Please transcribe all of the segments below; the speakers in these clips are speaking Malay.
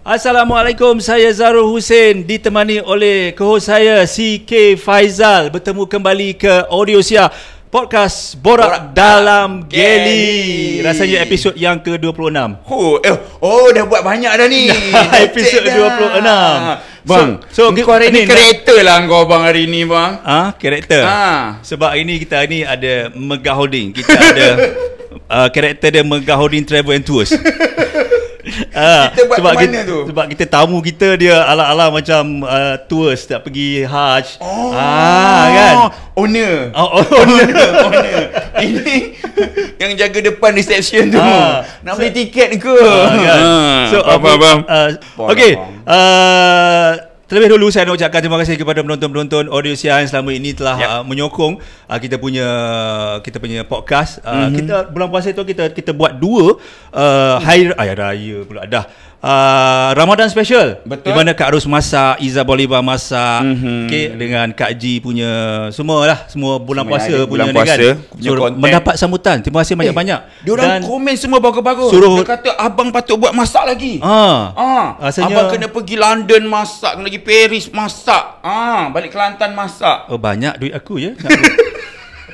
Assalamualaikum, saya Zarul Hussein ditemani oleh co-host saya CK Faizal. Bertemu kembali ke Audiosia Podcast Borak Dalam Geli. Rasanya episod yang ke-26. Dah buat banyak dah ni. Episod 26. Bang, so kau hari ni karakter lah kau bang hari ni bang. Karakter. Sebab ini kita ni ada Mega Holding. Kita ada karakter dia Mega Holding Travel and Tours. Kita buat sebab mana tu? Sebab kita tamu kita dia ala-ala macam tours tak pergi Hajj. Kan? Owner. Ini yang jaga depan reception tu. Nak beli tiket ke? Kan? So abang. Okey. Terlebih dulu saya nak ucapkan terima kasih kepada penonton-penonton Audiosia yang selama ini telah menyokong kita punya podcast. Kita bulan puasa tu kita buat dua hari raya pula dah. Ramadan special. Betul. Di mana Kak Ros masak, Iza Bolivar masak, dengan Kak Ji punya semua bulan puasa punya ni kan. So, mendapat sambutan. Terima kasih banyak-banyak. Diorang komen semua bagus-bagus. Dia kata abang patut buat masak lagi. Rasanya abang kena pergi London masak, kena pergi Paris masak. Balik Kelantan masak. Banyak duit aku ya.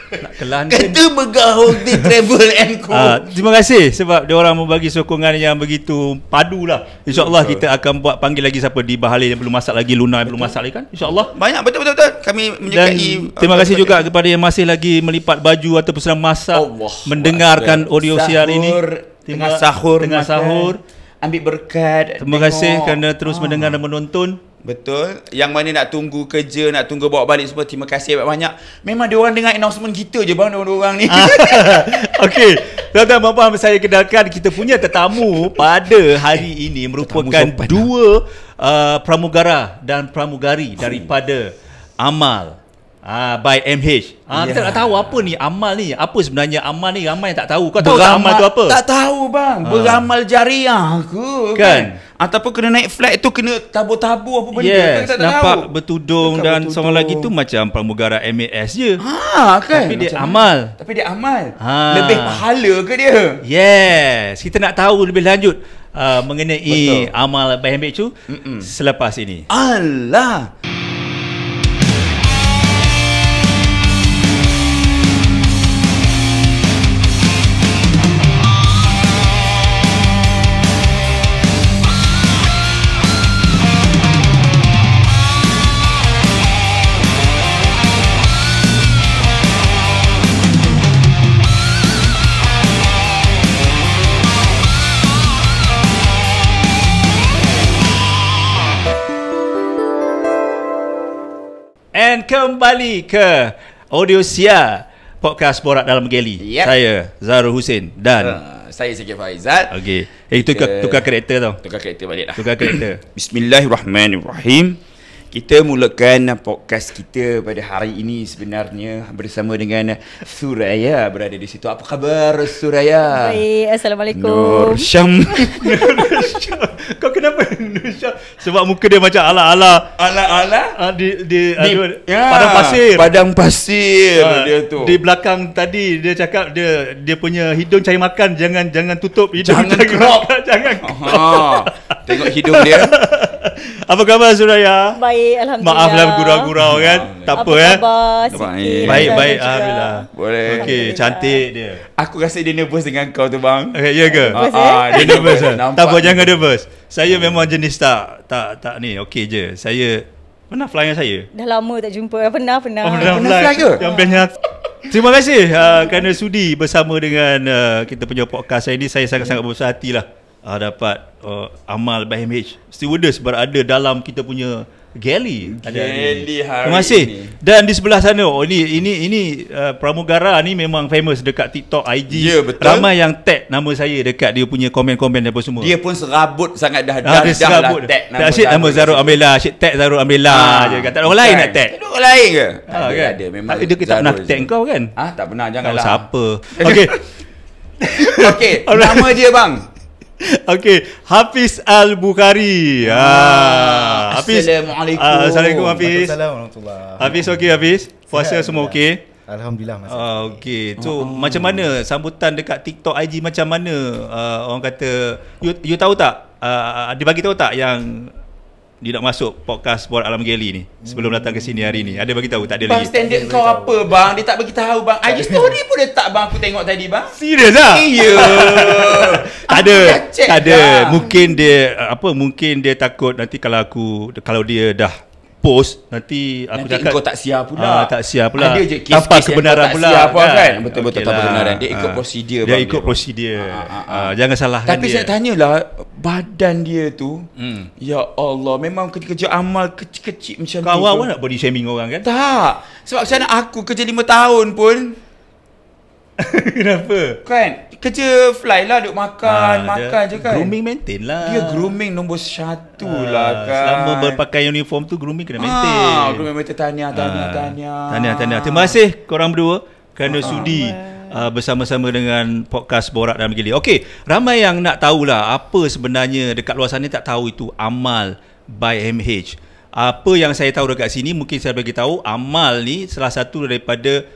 Nak ke London. Kata Mega Holding Travel and Co. Terima kasih sebab diorang membagi sokongan yang begitu padu lah. InsyaAllah kita akan buat panggil lagi siapa di Bahalil yang belum masak lagi, Luna yang belum masak lagi kan. InsyaAllah. Banyak betul. Kami menyukai. Terima kasih juga kepada yang masih lagi melipat baju ataupun sedang masak, mendengarkan Audiosia hari ini. Tengah sahur. Ambil berkat. Terima kasih kerana terus mendengar dan menonton. Betul. Yang mana nak tunggu kerja, nak tunggu bawa balik semua, terima kasih banyak. Memang dia orang dengar announcement kita je bang, orang ni. Okey. Tuan-tuan, saya kenalkan kita punya tetamu pada hari ini merupakan dua pramugara dan pramugari daripada Amal. By MH. Kita tak tahu apa ni Amal ni. Apa sebenarnya Amal ni? Ramai yang tak tahu. Kau tahu tak Amal tu apa? Tak tahu bang. Beramal jariah ke kan? Ataupun kena naik flight tu kena tabur-tabur apa benda. Yes, tak nampak tahu. Bertudung dan seorang lagi tu macam pramugara MAS je. Kan? Tapi dia Amal. Lebih pahala ke dia? Yes. Kita nak tahu lebih lanjut mengenai Amal by MH tu selepas ini. Allah. Dan kembali ke Audiosia Podcast Borak Dalam Geli. Saya Zarul Hussein dan saya CK Faizal. Okey. Itu tukar karakter tau. Tukar karakter balik dah. Tukar karakter. Bismillahirrahmanirrahim. Kita mulakan podcast kita pada hari ini sebenarnya bersama dengan Suraya berada di situ. Apa khabar Suraya? Baik, Assalamualaikum. Nur Syam. Kau kenapa Nur Syam? Sebab muka dia macam ala-ala di Padang Pasir dia tu. Di belakang tadi dia cakap dia punya hidung cari makan, jangan tutup hidung, jangan crop. Tengok hidung dia. Apa khabar Suraya? Baik, alhamdulillah. Maaflah gurau-gurau kan. Tak apa ya. Baik, alhamdulillah. Boleh. Okey, cantik dia. Aku rasa dia nervous dengan kau tu bang. Ya ke? Dia nervous. Tak apa, jangan nervous. Saya memang jenis tak ni, okey je. Saya pernah fly dengan saya. Dah lama tak jumpa. Pernah fly ke? Yang bestnya. Terima kasih kerana sudi bersama dengan kita punya podcast ini. Saya sangat-sangat berbesar hatilah dapat Amal by MH stewardess berada dalam kita punya Geli hari terima kasih ini. Dan di sebelah sana ini pramugara ni memang famous dekat TikTok, IG. Ya, betul. Ramai yang tag nama saya dekat dia punya komen-komen apa semua. Dia pun serabut sangat dah serabut. Tag nama Zarul Amrila, asyik tag Zarul Amrila je kan. Tak ada orang lain nak tag. Ada orang lain ke? Ada memang. Dia tak pernah tag kau kan? Tak pernah, janganlah. Siapa? Okey. Okey, nama dia bang. Okey, Hafiz Al-Bukhari. Hafiz. Assalamualaikum. Assalamualaikum Hafiz. Waalaikumsalam. Hafiz okey Hafiz? Puasa semua okey? Alhamdulillah masih. Okey. So macam mana sambutan dekat TikTok, IG macam mana orang kata you tahu tak? dia bagi tahu tak yang dia nak masuk podcast Borak Alam Geli ni sebelum datang ke sini hari ni? Ada bagi tahu tak? Ada Bang, lagi? standard kau apa bang? Dia tak bagi tahu bang. IG story pun dia tak bang, aku tengok tadi bang. Serius ah? Iya. Tak ada. Aku dah check Tak ada. dah. Mungkin dia takut nanti kalau dia dah post nanti aku Nanti cakap kau tak siap pula. tak siap pula. Ada je kes-kes tanpa yang kebenaran kau tak pula siap kan? Betul-betul Okey tanpa lah. kebenaran. Dia ikut prosedur Dia bang, ikut dia. prosedur. Jangan salahkan Tapi dia. saya tanyalah, badan dia tu, ya Allah, memang kerja amal kecil-kecil macam Kau ni. awal nak body shaming orang kan? Tak. Sebab macam mana aku kerja 5 tahun pun, Kenapa? kan, kerja fly lah, duk makan je kan. Grooming maintain lah. Dia grooming nombor 1 lah kan. Selama berpakai uniform tu grooming kena maintain. Grooming maintain. Tahniah. Tahniah. Terima kasih korang berdua kerana sudi bersama-sama dengan podcast Borak Dalam Gili. Okey, ramai yang nak tahulah apa sebenarnya dekat luar sana tak tahu itu amal by MH. Apa yang saya tahu dekat sini mungkin saya bagi tahu, amal ni salah satu daripada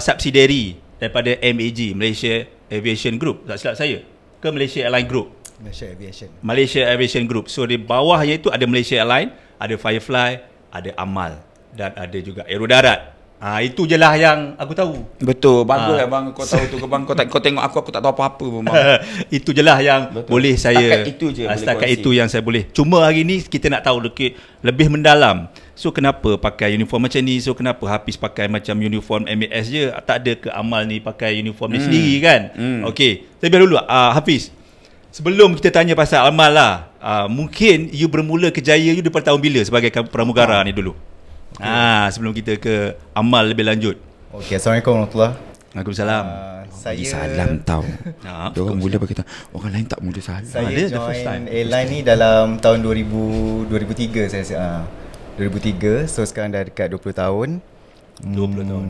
subsidiary daripada MAG, Malaysia Aviation Group. Tak silap saya. Ke Malaysia Airline Group? Malaysia Aviation Group. So di bawahnya itu ada Malaysia Airline, ada Firefly, ada Amal dan ada juga Aerodarat. Itu je lah yang aku tahu. Betul, bagus lah bang kau tahu tu. Bang kau tengok aku tak tahu apa-apa pun bang. Itu je lah yang Betul. boleh saya Setakat itu je boleh setakat kongsi. itu yang saya boleh. Cuma hari ni kita nak tahu lebih mendalam. So kenapa pakai uniform macam ni? So kenapa Hafiz pakai macam uniform MAS je? Tak ada ke Amal ni pakai uniform ni sendiri kan? Okey, saya biar dulu Hafiz. Sebelum kita tanya pasal Amal lah, mungkin you bermula kerjaya you daripada tahun bila sebagai pramugara ni dulu? Sebelum kita ke Amal lebih lanjut. Okey, Assalamualaikum warahmatullahi. Waalaikumsalam. Saya salam tau. Dia orang mula bagi tahu, orang lain tak mula salam. Saya Dia the first time. join airline ni dalam tahun 2003 saya rasa. 2003, so sekarang dah dekat 20 tahun. 20 tahun.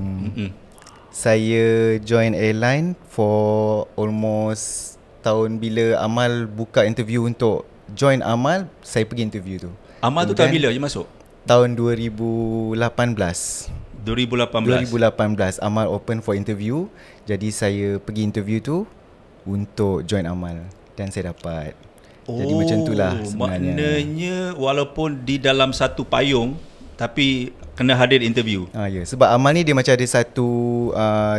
Saya join airline for almost tahun bila Amal buka interview untuk join Amal, saya pergi interview tu. Amal tu tahun bila you masuk? Tahun 2018. 2018 Amal open for interview. Jadi saya pergi interview tu untuk join Amal dan saya dapat. Jadi macam itulah sebenarnya. Maknanya walaupun di dalam satu payung tapi kena hadir interview. Ya, sebab Amal ni dia macam ada satu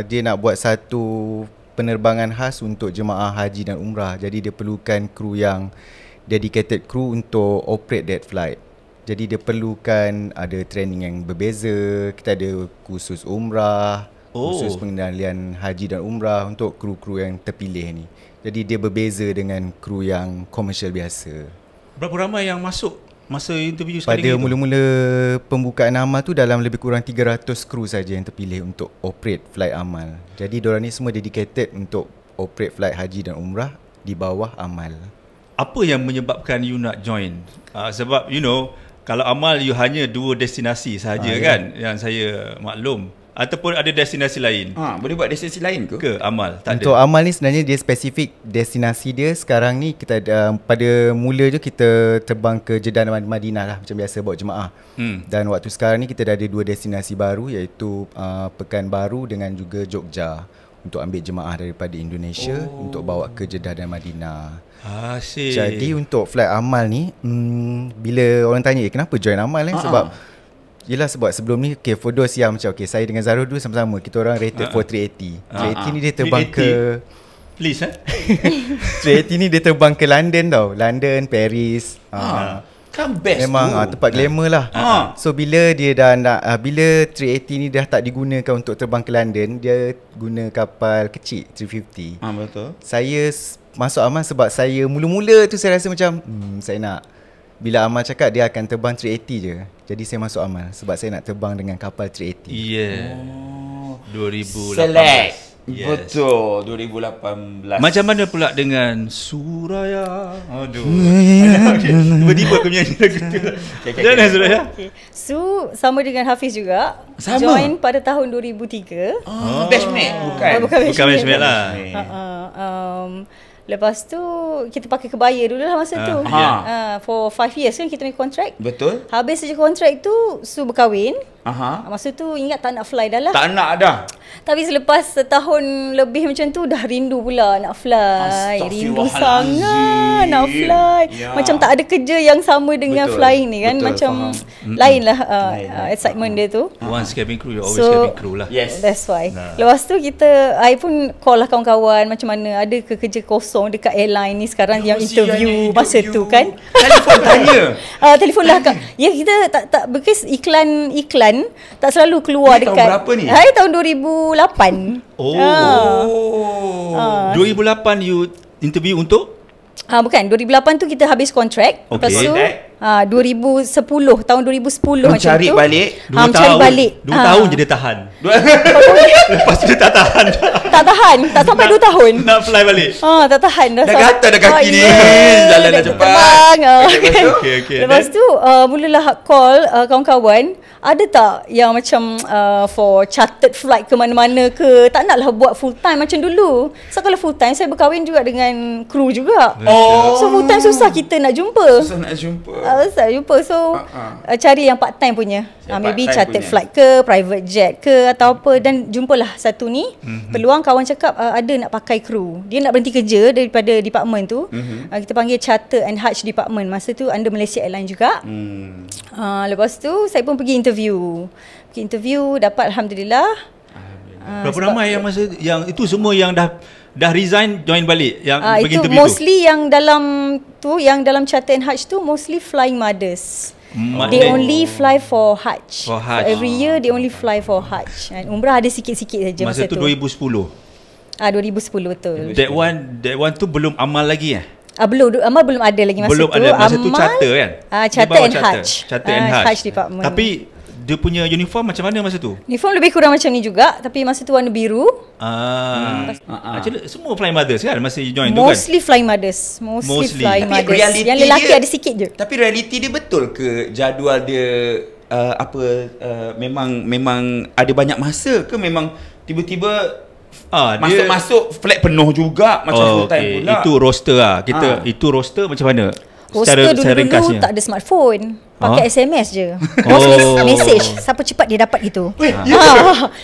dia nak buat satu penerbangan khas untuk jemaah haji dan umrah. Jadi dia perlukan kru yang dedicated kru untuk operate that flight. Jadi dia perlukan ada training yang berbeza. Kita ada kursus umrah, kursus pengendalian haji dan umrah untuk kru-kru yang terpilih ni. Jadi dia berbeza dengan kru yang komersial biasa. Berapa ramai yang masuk masa interview sekali Pada itu? mula-mula pembukaan Amal tu dalam lebih kurang 300 kru saja yang terpilih untuk operate flight Amal. Jadi diorang ni semua dedicated untuk operate flight haji dan umrah di bawah Amal. Apa yang menyebabkan you nak join? Sebab you know, kalau Amal you hanya 2 destinasi sahaja kan yang saya maklum. Ataupun ada destinasi lain Boleh buat destinasi lain ke? ke Amal? Tak Untuk ada. Amal ni sebenarnya dia spesifik destinasi dia. Sekarang ni kita pada mula je kita terbang ke Jeddah dan Madinah lah macam biasa bawa jemaah. Dan waktu sekarang ni kita dah ada 2 destinasi baru iaitu Pekanbaru dengan juga Jogja untuk ambil jemaah daripada Indonesia untuk bawa ke Jeddah dan Madinah. Asyik. Jadi untuk flight Amal ni bila orang tanya kenapa join Amal sebab yelah sebab sebelum ni for those yang macam saya dengan Zarul dulu sama-sama kita orang rated for 380. 380 ni dia terbang 380. ke Please 380 ni dia terbang ke London tau. London, Paris. Kan best Memang tu. tempat glamour lah. So bila dia dah nak bila 380 ni dah tak digunakan untuk terbang ke London, dia guna kapal kecil 350. Betul. Saya masuk Amal sebab saya mula-mula tu saya rasa macam saya nak, bila Amal cakap dia akan terbang 380 je, jadi saya masuk Amal sebab saya nak terbang dengan kapal 380. Yeah. 2018. Select. Yes. Betul, 2018. Macam mana pula dengan Suraya? Aduh. Tiba-tiba aku menyanyi lagu tu. Macam mana Suraya? Okay. So sama dengan Hafiz juga. Sama? Join pada tahun 2003. Batchmate bukan? Bukan Bukan matchmate lah. Lepas tu kita pakai kebaya dulu lah masa tu. Yeah. For 5 years kan kita punya kontrak. Betul. Habis saja kontrak tu, Su berkahwin. Masa tu ingat tak nak fly dah lah. Tak nak dah. Tapi selepas setahun lebih macam tu dah rindu pula nak fly. Rindu sangat nak fly. Macam tak ada kerja yang sama dengan flying ni kan. Macam lain lah excitement dia tu. Once cabin crew, you always cabin crew lah. Yes. That's why. Lepas tu I pun call lah kawan-kawan macam mana ada ke kerja kosong dekat airline ni sekarang yang interview masa tu kan. Telefon tanya. Telefon lah Kak. Ya kita tak because iklan tak selalu keluar Ini dekat. tahun berapa ni? Tahun 2008. 2008 you interview untuk? Bukan, 2008 tu kita habis kontrak. Lepas tu 2010, tahun 2010 macam cari tu. balik. Cari balik. 2 tahun je dia tahan. Lepas tu dia tak tahan. Tak tahan, tak sampai 2 tahun. Nak fly balik. Tak tahan dah. Dah gatal dah kaki ni. Jalan dah cepat. Terbang. Okay. Lepas tu mulalah call kawan-kawan. Ada tak yang macam for chartered flight ke mana-mana ke? Tak naklah buat full time macam dulu. So kalau full time saya berkahwin juga dengan kru juga. So full time susah kita nak jumpa. Susah nak jumpa. Susah jumpa. So cari yang part time punya. Maybe chartered flight ke, private jet ke atau apa. Dan jumpalah satu ni. Peluang kawan cakap ada nak pakai kru. Dia nak berhenti kerja daripada department tu. Kita panggil Charter and Hajj Department. Masa tu under Malaysia Airlines juga. Lepas tu saya pun pergi interview dapat alhamdulillah. Berapa ramai yang masa yang itu semua yang dah resign join balik yang pergi itu interview mostly tu? Yang dalam Charter and Hajj tu mostly flying mothers. They only fly for Hajj. So every year they only fly for Hajj. And umrah ada sikit-sikit saja masa tu. Masa tu 2010. 2010 betul. That one tu belum amal lagi Amal belum ada lagi masa belum tu. Belum ada. Masa tu charter kan? Charter and Hajj. Charter and Hajj. Hajj Department. Tapi dia punya uniform macam mana masa tu? Uniform lebih kurang macam ni juga. Tapi masa tu warna biru. Actually, semua flying mothers kan masa you join tu kan? Mostly flying mothers. Mostly flying tapi mothers. Yang lelaki ada sikit je. Tapi realiti dia betul ke jadual dia memang ada banyak masa ke memang tiba-tiba masuk flight penuh juga macam full time pula. Itu roster lah. Itu roster macam mana? Roster dulu tak ada smartphone. Pakai SMS je. Message. Siapa cepat dia dapat gitu.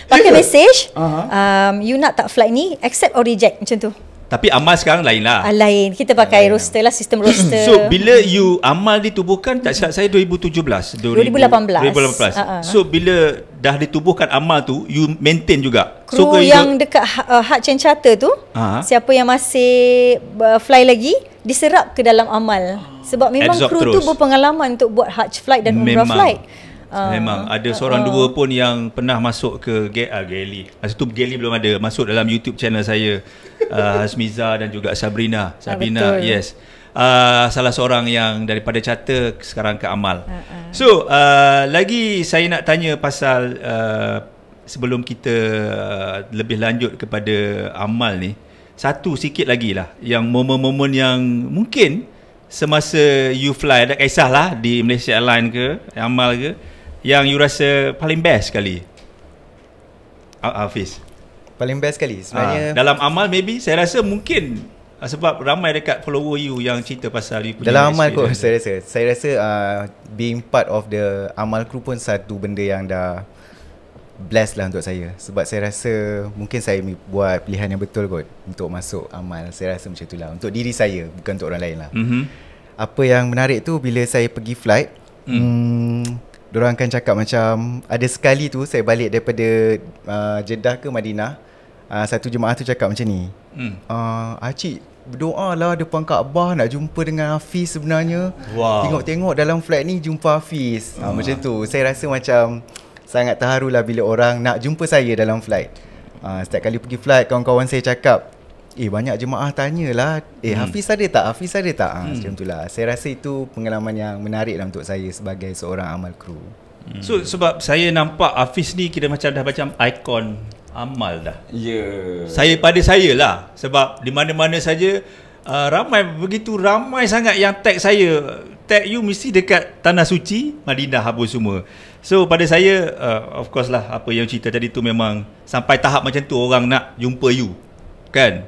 Pakai message. You nak tak flight ni, accept or reject macam tu. Tapi amal sekarang lain lah. Lain. Kita pakai roster lah, sistem roster. So bila you amal ditubuhkan, tak silap saya 2017 2018. So bila dah ditubuhkan amal tu, you maintain juga kru yang dekat Hajj and Charter tu, siapa yang masih fly lagi diserap ke dalam amal. Sebab memang kru tu berpengalaman untuk buat Hajj flight dan Umrah flight. Memang ada seorang dua pun yang pernah masuk ke Geli. Masa tu Geli belum ada, masuk dalam YouTube channel saya. Hasmiza dan juga Sabrina, yes. Salah seorang yang daripada Charter sekarang ke amal. So lagi saya nak tanya pasal sebelum kita lebih lanjut kepada amal ni, satu sikit lagi lah yang momen-momen yang mungkin semasa you fly, tak kisahlah di Malaysia Airlines ke amal ke, yang you rasa paling best sekali, Hafiz? Paling best sekali sebenarnya dalam amal maybe saya rasa mungkin sebab ramai dekat follower you yang cerita pasal you punya dalam amal kot. Saya rasa being part of the amal crew pun satu benda yang dah blessed lah untuk saya. Sebab saya rasa mungkin saya buat pilihan yang betul kot untuk masuk amal. Saya rasa macam itulah untuk diri saya, bukan untuk orang lain lah. Apa yang menarik tu bila saya pergi flight, diorang akan cakap macam, ada sekali tu saya balik daripada Jeddah ke Madinah, satu jemaah tu cakap macam ni, Acik berdoa lah depan Kaabah nak jumpa dengan Hafiz sebenarnya. Tengok-tengok dalam flight ni jumpa Hafiz. Macam tu. Saya rasa macam sangat terharu lah bila orang nak jumpa saya dalam flight. Setiap kali pergi flight, kawan-kawan saya cakap, banyak jemaah tanyalah, Hafiz ada tak? Hafiz ada tak? Macam itulah. Saya rasa itu pengalaman yang menarik lah untuk saya sebagai seorang amal kru. So sebab saya nampak Hafiz ni kira macam dah macam ikon amal dah. Pada saya lah, sebab di mana-mana saja begitu ramai sangat yang tag saya. Tag you mesti dekat Tanah Suci, Madinah apa semua. So pada saya of course lah, apa yang cerita tadi tu memang sampai tahap macam tu orang nak jumpa you. Kan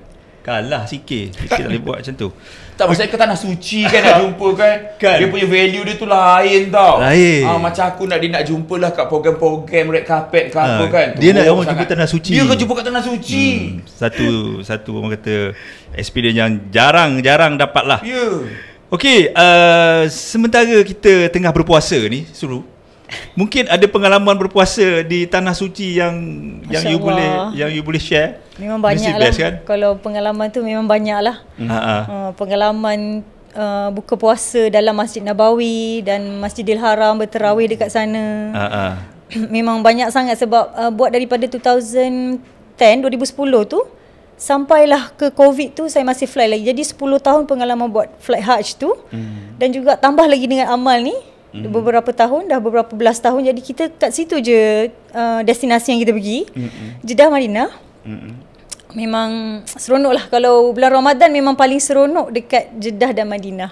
Kalah sikit tak boleh buat macam tu. Tak, maksudnya ke tanah suci kan nak jumpa kan? Kan. Dia punya value dia tu lain tau. Lain. Macam aku nak jumpa lah kat program-program red carpet ke apa kan. Dia nak orang sangat. jumpa tanah suci. Dia akan jumpa kat tanah suci. Satu orang kata experience yang jarang dapat lah. Ya. Okey, sementara kita tengah berpuasa ni, Suru, mungkin ada pengalaman berpuasa di tanah suci yang Masya Allah. you boleh share. Memang banyak Mesti lah. best, kan? Kalau pengalaman tu memang banyak lah. Pengalaman buka puasa dalam Masjid Nabawi dan Masjidil Haram, berterawih dekat sana. Memang banyak sangat sebab buat daripada 2010 tu sampailah ke COVID tu saya masih fly lagi. Jadi 10 tahun pengalaman buat flight Hajj tu. Dan juga tambah lagi dengan amal ni. Beberapa tahun, dah beberapa belas tahun. Jadi kita kat situ je destinasi yang kita pergi. Jeddah, Madinah. Memang seronok lah. Kalau bulan Ramadan memang paling seronok dekat Jeddah dan Madinah.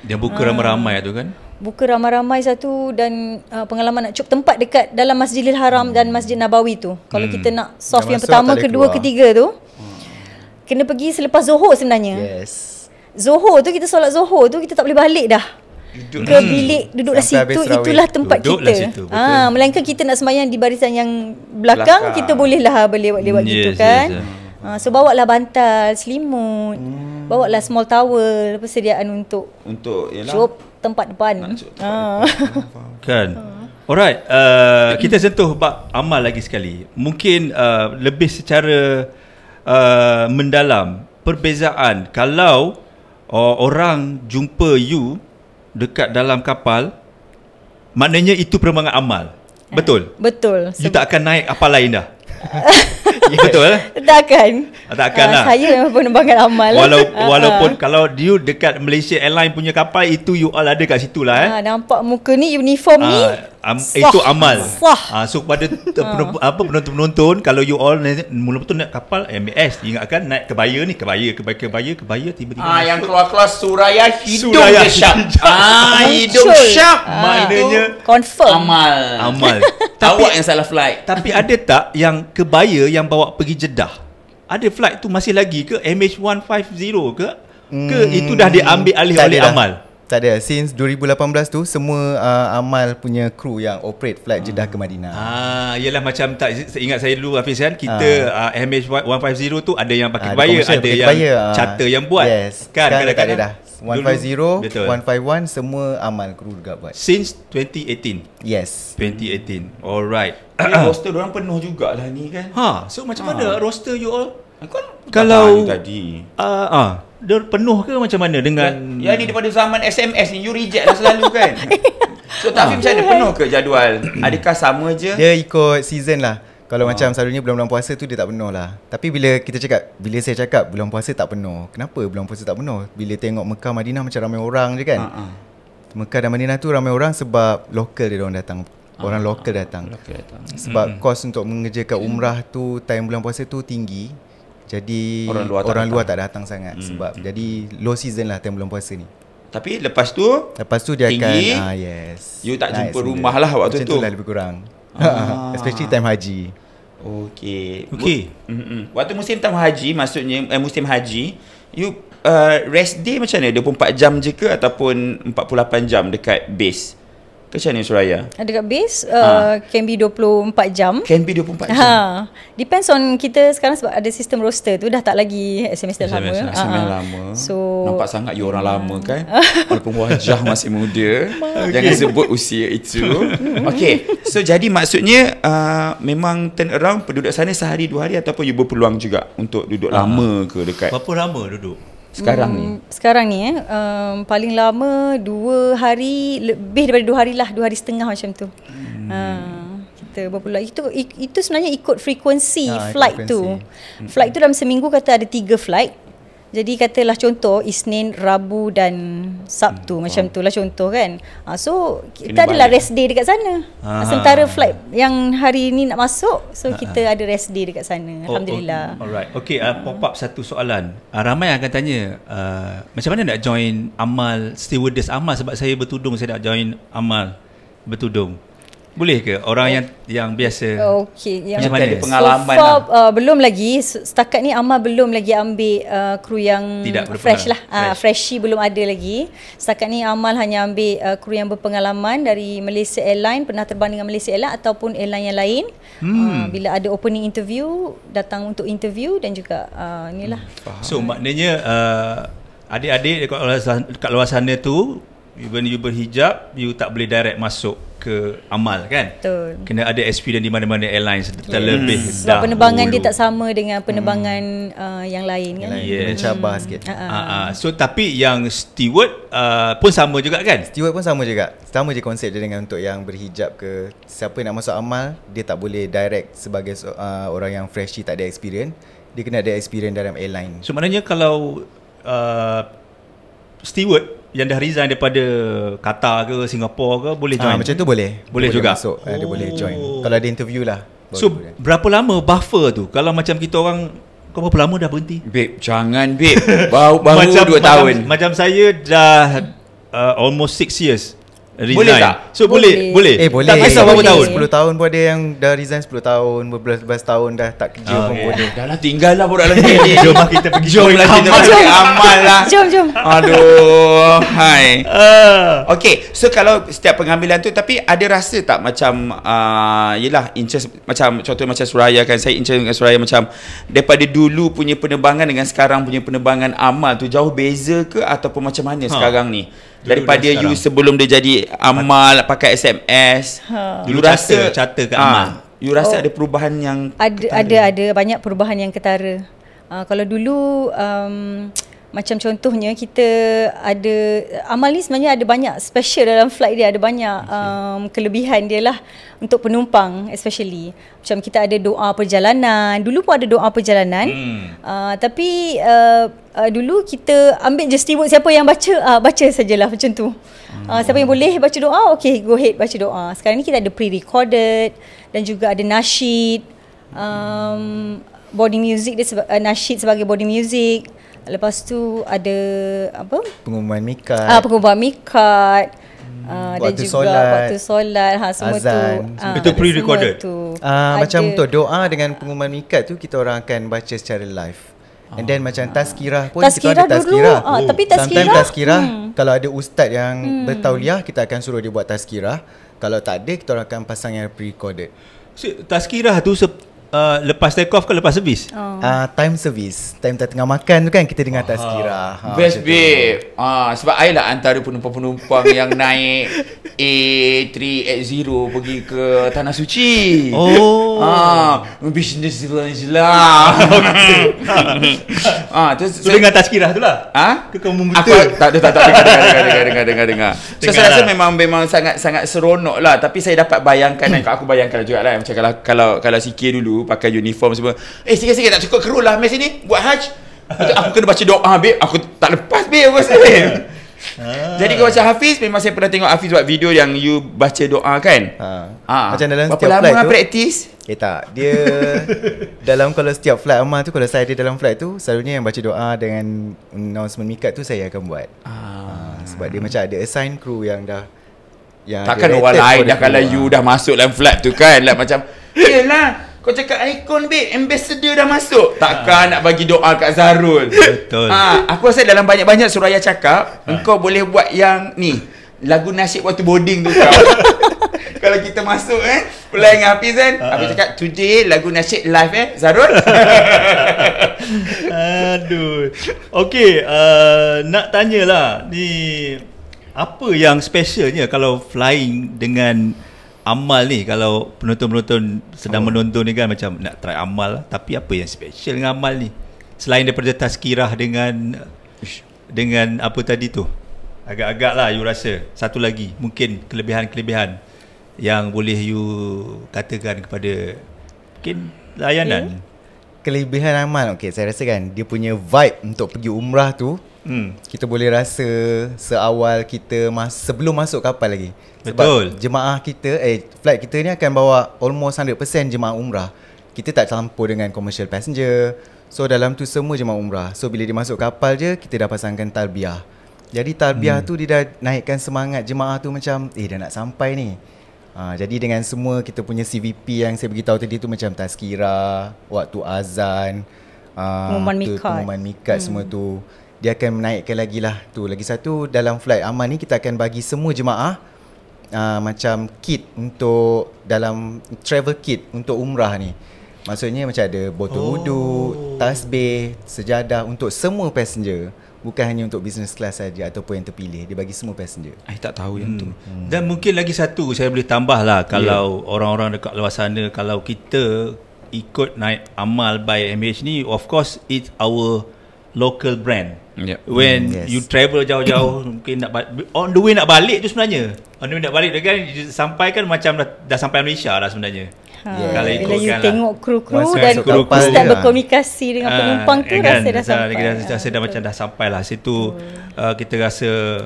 Dia buka ramai-ramai tu kan. Buka ramai-ramai satu dan pengalaman nak cop tempat dekat dalam Masjidil Haram dan Masjid Nabawi tu. Kalau kita nak soft yang pertama, kedua, ketiga tu, kena pergi selepas Zohor sebenarnya. Yes. Zohor tu, kita solat Zohor tu, kita tak boleh balik dah. Ke bilik, duduklah Sampai situ, habis itulah tempat Duduklah kita. situ, betul. Melainkan kita nak sembahyang di barisan yang belakang. Kita bolehlah berlewat-lewat gitu kan. So bawa lah bantal, selimut, bawa lah small towel, persediaan untuk yalah. cop tempat depan. Kan. Alright, kita sentuh bab amal lagi sekali. Mungkin lebih secara mendalam perbezaan kalau orang jumpa you dekat dalam kapal, maknanya itu perkembangan amal. Betul? Betul. You tak akan naik kapal lain dah. Betul? Takkan. Takkan lah. Saya memang penerbangan amal. Walaupun kalau you dekat Malaysia Airlines punya kapal, itu you all ada kat situ lah. Nampak muka ni, uniform ni itu amal. So kepada penonton-penonton, kalau you all mula betul naik kapal MAS, ingatkan naik kebaya ni, kebaya tiba-tiba yang keluar-keluar Suraya hidung Suraya dia syak. Hidung syak. Maknanya confirm amal. Awak yang salah flight. Tapi ada tak yang kebaya yang bawa pergi Jeddah? Ada flight tu masih lagi ke MH150 ke? Ke itu dah diambil alih oleh amal? Tak ada. Since 2018 tu semua amal punya kru yang operate flight Jeddah ke Madinah. Yalah macam tak ingat saya dulu Hafiz kan, kita MH150 tu ada yang pakai kebaya, ada yang charter yang buat. Yes. Kan kadang-kadang dah. 150, betul. 151 semua amal kru juga buat. Since 2018. Yes. 2018. Alright. Roster diorang penuh jugalah ni kan. So macam mana roster you all? Kalau tadi dia penuh ke macam mana dengan yang ni daripada zaman SMS ni, you reject lah selalu kan. So Taufik macam mana, penuh ke jadual? Adakah sama je? Dia ikut season lah. Kalau macam selalunya bulan-bulan puasa tu dia tak penuh lah. Tapi bila saya cakap bulan puasa tak penuh, kenapa bulan puasa tak penuh? Bila tengok Mekah, Madinah macam ramai orang je kan. Mekah dan Madinah tu ramai orang sebab lokal dia orang datang. Orang lokal datang. Sebab kos untuk mengerjakan umrah tu time bulan puasa tu tinggi. Jadi orang luar tak datang sangat. Sebab jadi low season lah time bulan puasa ni. Tapi lepas tu dia tinggi, akan yes. you tak jumpa rumah lah waktu macam tu lah lebih kurang. Especially time haji. Okay. Waktu musim time haji, maksudnya musim haji, you rest day macam mana? 24 jam je ke ataupun 48 jam dekat base? Macam mana Suraya? Dekat base can be 24 jam. Can be 24 jam. Depends on kita sekarang sebab ada sistem roster tu, dah tak lagi SMS dah lama. lama. So nampak sangat you orang lama kan. Walaupun wajah masih muda. Jangan sebut usia itu. Okay. So jadi maksudnya memang turn around penduduk sana sehari 2 hari ataupun you berpeluang juga untuk duduk lama ke dekat? Berapa lama duduk? Sekarang ni paling lama 2 hari, lebih daripada 2 hari lah, 2 hari setengah macam tu. Kita berpula itu sebenarnya ikut frekuensi flight tu. Flight tu dalam seminggu kata ada 3 flight. Jadi katalah contoh Isnin, Rabu dan Sabtu macam tu lah contoh kan. So kita adalah rest day dekat sana. Sementara flight yang hari ni nak masuk, so kita ada rest day dekat sana. Alhamdulillah. Alright. Okay, pop up satu soalan. Ramai akan tanya macam mana nak join amal stewardess amal, sebab saya bertudung, saya nak join amal bertudung. Boleh ke orang yang biasa? Okey, yang Macam mana? ada pengalaman so far, lah. belum lagi. Setakat ni Amal belum lagi ambil kru yang Tidak fresh lah. berpengalaman. Freshie belum ada lagi. Setakat ni Amal hanya ambil kru yang berpengalaman dari Malaysia Airlines, pernah terbang dengan Malaysia Airlines ataupun airline yang lain. Bila ada opening interview, datang untuk interview dan juga inilah. So maknanya adik-adik dekat luar sana tu, even you berhijab, you tak boleh direct masuk ke Amal kan? Betul. Kena ada experience di mana-mana airlines terlebih Sebab penerbangan dia tak sama dengan penerbangan yang lain kan. Yes. Mencabar sikit. So tapi yang steward pun sama juga kan? Steward pun sama juga. Sama je konsep dia dengan untuk yang berhijab ke. Siapa yang nak masuk Amal, dia tak boleh direct sebagai orang yang freshie, tak ada experience. Dia kena ada experience dalam airline. So maknanya kalau steward yang dah resign daripada Qatar ke Singapura ke boleh join? Macam tu boleh. Boleh Dia juga? masuk. Dia boleh join. Kalau ada interview lah. baru So boleh. berapa lama buffer tu? Kalau macam kita orang, kau berapa lama dah berhenti? Babe, jangan babe. Baru 2 tahun. Macam saya dah almost 6 years resign. Boleh tak? So boleh. Boleh. Boleh. Tak kisah berapa Boleh. tahun. 10 tahun pun ada yang dah resign 10 tahun, berbelas tahun dah tak kerja pun boleh. Dah lah, tinggal lah budak lelaki ni. Jom lah kita pergi Jom lah kita pergi Amal lah. Jom. Aduh, hai. Okay, so kalau setiap pengambilan tu, tapi ada rasa tak macam yelah, interest macam contoh macam Suraya kan, saya interest dengan Suraya macam daripada dulu punya penerbangan dengan sekarang punya penerbangan Amal tu jauh beza ke ataupun macam mana sekarang ni? Daripada dan you sekarang. sebelum dia jadi Amal pakai SMS, Dulu you rasa charter kat Amal. you rasa ada perubahan yang Ada banyak perubahan yang ketara. Kalau dulu macam contohnya kita ada Amal ni sebenarnya ada banyak special dalam flight dia, ada banyak kelebihan dia lah untuk penumpang especially. Macam kita ada doa perjalanan. Dulu pun ada doa perjalanan. Tapi dulu kita ambil je steward siapa yang baca sajalah macam tu. Siapa yang boleh baca doa, okay, go ahead baca doa. Sekarang ni kita ada pre-recorded dan juga ada nasyid, body music dia nasyid sebagai body music. Lepas tu ada apa? Pengumuman mikat. Pengumuman mikat. Dan Waktu juga solat, waktu solat, semua azan, tu. Itu pre-recorded? Macam untuk doa dengan pengumuman mikat tu kita orang akan baca secara live. And then macam tazkirah pun Tazkirah kita ada dulu, tazkirah. tapi Sometimes tazkirah, tazkirah kalau ada ustaz yang bertauliah, kita akan suruh dia buat tazkirah. Kalau tak ada, kita orang akan pasang yang pre-recorded. So, tazkirah tu lepas take off ke lepas servis? Time service, time tengah makan tu kan kita dengar tazkirah. best macam tu. babe. Sebab I lah antara penumpang-penumpang yang naik A380 pergi ke Tanah Suci. Business lah. Tu dengar tazkirah tu lah? Ke kau Aku membuta? tak dengar. So saya rasa memang sangat seronok lah. Tapi saya dapat bayangkan kan, aku bayangkan juga lah macam kalau Sikir dulu pakai uniform semua. Sikit-sikit tak cukup kru lah mes ni buat haj. Aku kena baca doa babe. Aku tak lepas babe aku rasa. Jadi kalau macam Hafiz, memang saya pernah tengok Hafiz buat video yang you baca doa kan. Macam dalam berapa setiap lama flight tu praktis? tak, dia dalam kalau setiap flight Amal tu, kalau saya ada dalam flight tu, selalunya yang baca doa dengan announcement mikat tu saya akan buat. Sebab dia macam ada assign crew yang dah Takkan ada orang rated lain for the dah kalau crew. you dah masuk dalam flight tu kan like macam yelah kau cakap ikon babe, ambassador dah masuk. Takkan nak bagi doa kat Zarul. Betul. Aku rasa dalam banyak-banyak Suraya cakap engkau boleh buat yang ni lagu nasyid waktu boarding tu kau. Kalau kita masuk play dengan Hafiz kan, Hafiz cakap today lagu nasyid live Zarul. Aduh. Okey, nak tanyalah ni, apa yang specialnya kalau flying dengan Amal ni? Kalau penonton-penonton sedang menonton ni kan macam nak try Amal, tapi apa yang special dengan Amal ni? Selain daripada tazkirah dengan apa tadi tu? Agak-agak lah you rasa. Satu lagi, mungkin kelebihan-kelebihan yang boleh you katakan kepada mungkin layanan. Kelebihan Amal, saya rasa kan dia punya vibe untuk pergi umrah tu, kita boleh rasa seawal kita sebelum masuk kapal lagi. Betul. Sebab jemaah kita flight kita ni akan bawa almost 100% jemaah umrah. Kita tak campur dengan commercial passenger. So dalam tu semua jemaah umrah. So bila dia masuk kapal je, kita dah pasangkan talbiyah. Jadi talbiyah tu dia dah naikkan semangat jemaah tu macam dah nak sampai ni. Jadi dengan semua kita punya CVP yang saya beritahu tadi tu, macam tazkirah, waktu azan, pengumuman mikat, semua tu, dia akan menaikkan lagi lah tu. Lagi satu, dalam flight amal ni kita akan bagi semua jemaah macam kit untuk dalam travel kit untuk umrah ni. Maksudnya macam ada botol wuduk, tasbih, sejadah untuk semua passenger. Bukan hanya untuk business class saja ataupun yang terpilih. Dia bagi semua passenger. Tak tahu yang tu. Dan mungkin lagi satu saya boleh tambah lah. Kalau orang-orang dekat luar sana, kalau kita ikut naik amal by MH ni, of course it's our local brand. When you travel jauh-jauh, mungkin on the way nak balik tu sebenarnya, on the way nak balik tu kan, sampai kan macam dah sampai Malaysia lah sebenarnya. Kalau bila you tengok kru-kru dan start berkomunikasi dengan penumpang tu, rasa dah sampai. Rasa dah macam dah sampai lah situ. Kita rasa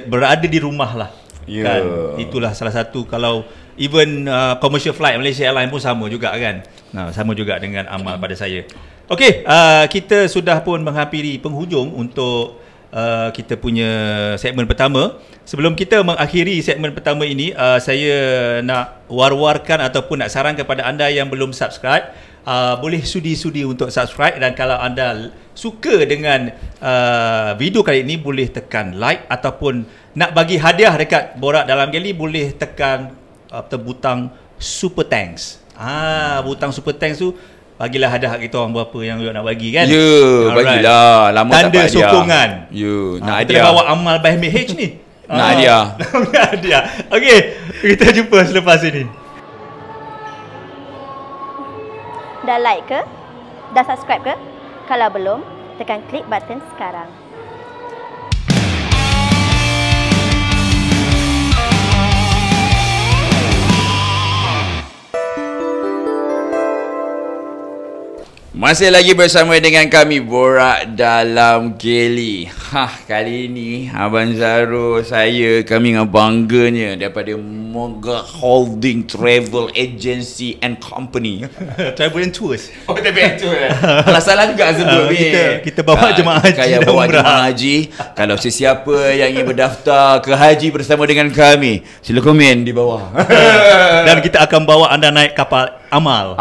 berada di rumah lah. Kan? Itulah salah satu. Kalau even commercial flight Malaysia Airlines pun sama juga kan. Sama juga dengan amal pada saya. Okey, kita sudah pun menghampiri penghujung untuk kita punya segmen pertama. Sebelum kita mengakhiri segmen pertama ini, saya nak war-warkan ataupun nak saran kepada anda yang belum subscribe, boleh sudi-sudi untuk subscribe. Dan kalau anda suka dengan video kali ini, boleh tekan like, ataupun nak bagi hadiah dekat Borak Dalam Geli, boleh tekan butang Super Thanks. Butang Super Thanks tu, bagilah hadiah kita orang berapa yang nak bagi kan. Bagilah. Lama tanda tak dapat sokongan. Nak kita bawa amal by MH ni. Nak hadiah. Okey, kita jumpa selepas ini. Dah like ke? Dah subscribe ke? Kalau belum, tekan klik button sekarang. Masih lagi bersama dengan kami Borak Dalam Geli. Kali ini Abang Zarul, kami dengan bangganya daripada Moga Holding Travel Agency and Company. Travel and Tours. Travel and Tours. Salah juga sebut ni. Kita bawa jemaah haji dan bawa umrah. Jemaah haji. Kalau sesiapa yang ingin berdaftar ke haji bersama dengan kami, sila komen di bawah. Dan kita akan bawa anda naik kapal amal.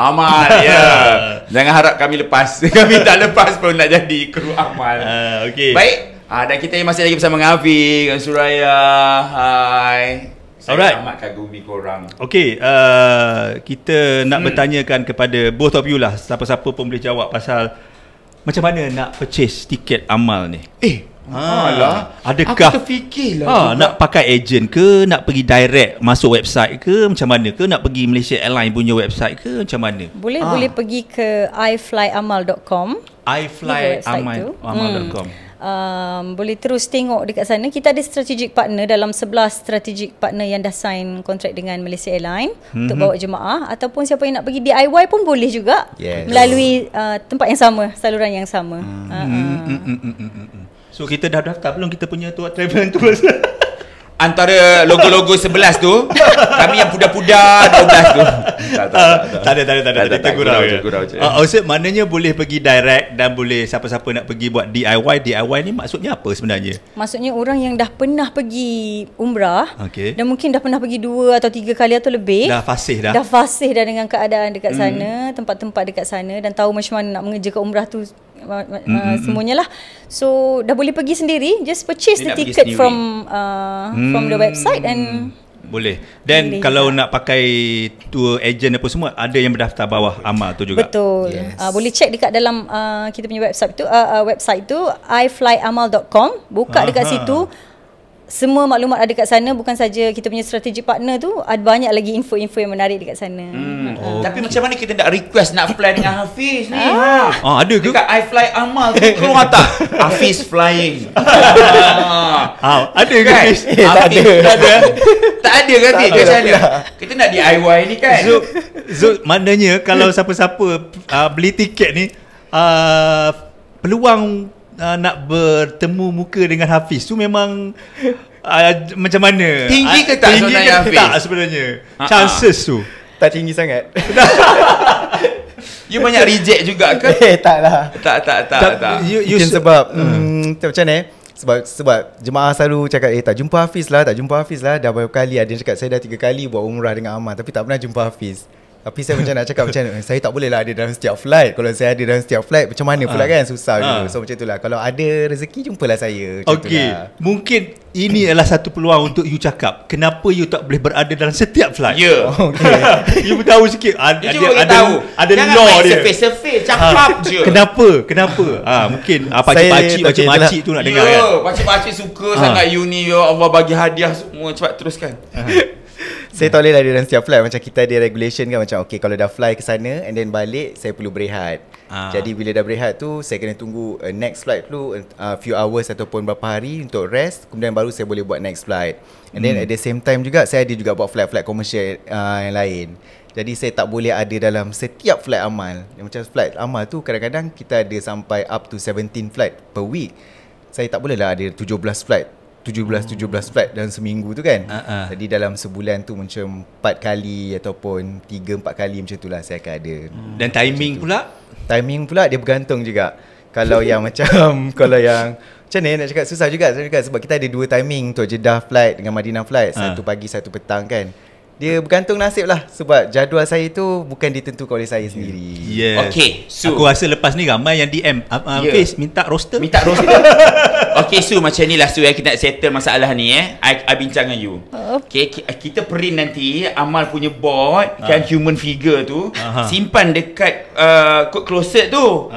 Jangan harap kami lepas. Kami tak lepas pun nak jadi kru amal. Okay. Baik. Dan kita masih lagi bersama dengan Hafiz dan Suraya. Hai. Saya amat kagumi korang. Okay, kita nak bertanyakan kepada both of you lah, siapa-siapa pun boleh jawab pasal macam mana nak purchase tiket amal ni. Adakah aku terfikirlah nak pakai agent ke, nak pergi direct masuk website ke, macam mana ke, nak pergi Malaysia Airlines punya website ke, macam mana? Boleh pergi ke iflyamal.com. iflyamal.com. Boleh terus tengok dekat sana. Kita ada strategic partner, dalam 11 strategic partner yang dah sign kontrak dengan Malaysia Airlines untuk bawa jemaah. Ataupun siapa yang nak pergi DIY pun boleh juga, melalui tempat yang sama, saluran yang sama. So kita dah daftar belum kita punya tu travel and tours? Antara logo-logo 11 tu, kami yang pudar-pudar 12 tu. Tak ada. Gurau je. Maknanya boleh pergi direct dan boleh siapa-siapa nak pergi buat DIY. DIY ni maksudnya apa sebenarnya? Maksudnya orang yang dah pernah pergi umrah, dan mungkin dah pernah pergi 2 atau 3 kali atau lebih. Dah fasih dah dengan keadaan dekat sana, tempat-tempat dekat sana, dan tahu macam mana nak mengerjakan umrah tu, semuanya lah. So dah boleh pergi sendiri. Just purchase the ticket from the website and boleh. Dan kalau nak pakai tour agent apa semua, ada yang berdaftar bawah amal tu juga. Betul. Boleh check dekat dalam kita punya website tu iflyamal.com. Buka dekat situ, semua maklumat ada kat sana. Bukan saja kita punya strategic partner tu, ada banyak lagi info-info yang menarik dekat sana. Tapi macam mana kita nak request nak fly dengan Hafiz ni? Ada ke? Dekat iflyamal tu keluar tak? Hafiz flying. Ada ke? Hafiz? Tak ada kan? Macam mana? Kita nak DIY ni kan? So maknanya kalau siapa-siapa beli tiket ni, peluang nak bertemu muka dengan Hafiz tu memang macam mana? Tinggi ke tak sebenarnya Hafiz? Tak sebenarnya. Chances tu tak tinggi sangat. You banyak reject juga ke? Tak lah. Tak. Mungkin sebab macam mana Sebab jemaah selalu cakap tak jumpa Hafiz lah. Dah berapa kali ada yang cakap saya dah 3 kali buat umrah dengan Amal tapi tak pernah jumpa Hafiz. Tapi saya macam nak cakap macam saya tak boleh lah ada dalam setiap flight. Kalau saya ada dalam setiap flight macam mana pula kan, susah dulu. So macam itulah, kalau ada rezeki jumpalah saya. Okey, mungkin ini adalah satu peluang untuk you cakap kenapa you tak boleh berada dalam setiap flight. Ya. You tahu sikit ada Jangan law main dia. surface cakap je. Kenapa? Mungkin pakcik-pakcik tu nak dengar kan. Pakcik-pakcik suka sangat you ni. Ya Allah, bagi hadiah semua. Cepat teruskan. Saya tak boleh lah dalam setiap flight. Macam kita ada regulation kan, macam okay, kalau dah fly ke sana and then balik, saya perlu berehat. Jadi bila dah berehat tu, saya kena tunggu next flight dulu few hours ataupun berapa hari untuk rest. Kemudian baru saya boleh buat next flight. And then at the same time juga, saya ada juga buat flight-flight komersial yang lain. Jadi saya tak boleh ada dalam setiap flight Amal. Macam flight Amal tu kadang-kadang kita ada sampai up to 17 flight per week. Saya tak boleh lah ada 17 flight 17 flight dalam seminggu tu kan. Jadi dalam sebulan tu macam 4 kali ataupun 3-4 kali macam tu lah saya akan ada. Dan timing pula? Timing pula dia bergantung juga. Kalau yang macam kalau yang macam ni nak cakap susah juga sebab kita ada 2 timing untuk Jeddah flight dengan Madinah flight. Satu pagi, satu petang kan. Dia bergantung nasib lah sebab jadual saya tu bukan ditentukan oleh saya sendiri. Yes. Okay, Aku rasa lepas ni ramai yang DM Fiz minta roster. Okay, Su, macam ni lah Su, kita nak settle masalah ni I bincang dengan you. Okay, kita print nanti Amal punya board kan, human figure tu simpan dekat closet tu.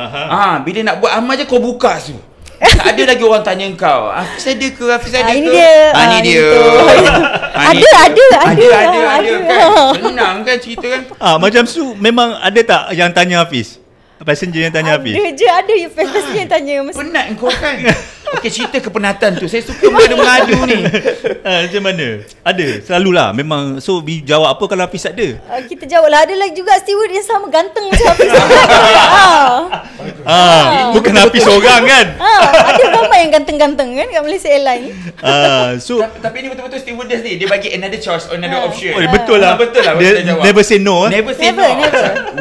Bila nak buat Amal je kau buka Su. Tak ada lagi orang tanya kau Hafiz ada ke? Ini dia. Ni dia. Ada kan. Senang kan cerita kan. Macam Su, memang ada tak yang tanya Hafiz? Passenger yang tanya Hafiz? Ada je passenger yang tanya. Penat kau kan. Okey, cerita kepenatan tu. Saya suka mengadu ni. Macam mana? Ada, selalulah. Memang, so jawab apa kalau Hafiz ada? Kita jawab lah. Ada lagi juga steward yang sama ganteng macam Hafiz. Bukan Hafiz seorang kan? Ada ramai yang ganteng-ganteng kan kat Malaysia Airlines. Tapi ni betul-betul stewardess ni. Dia bagi another choice, another option. Betul lah. Betul lah. Never say no. Never say no.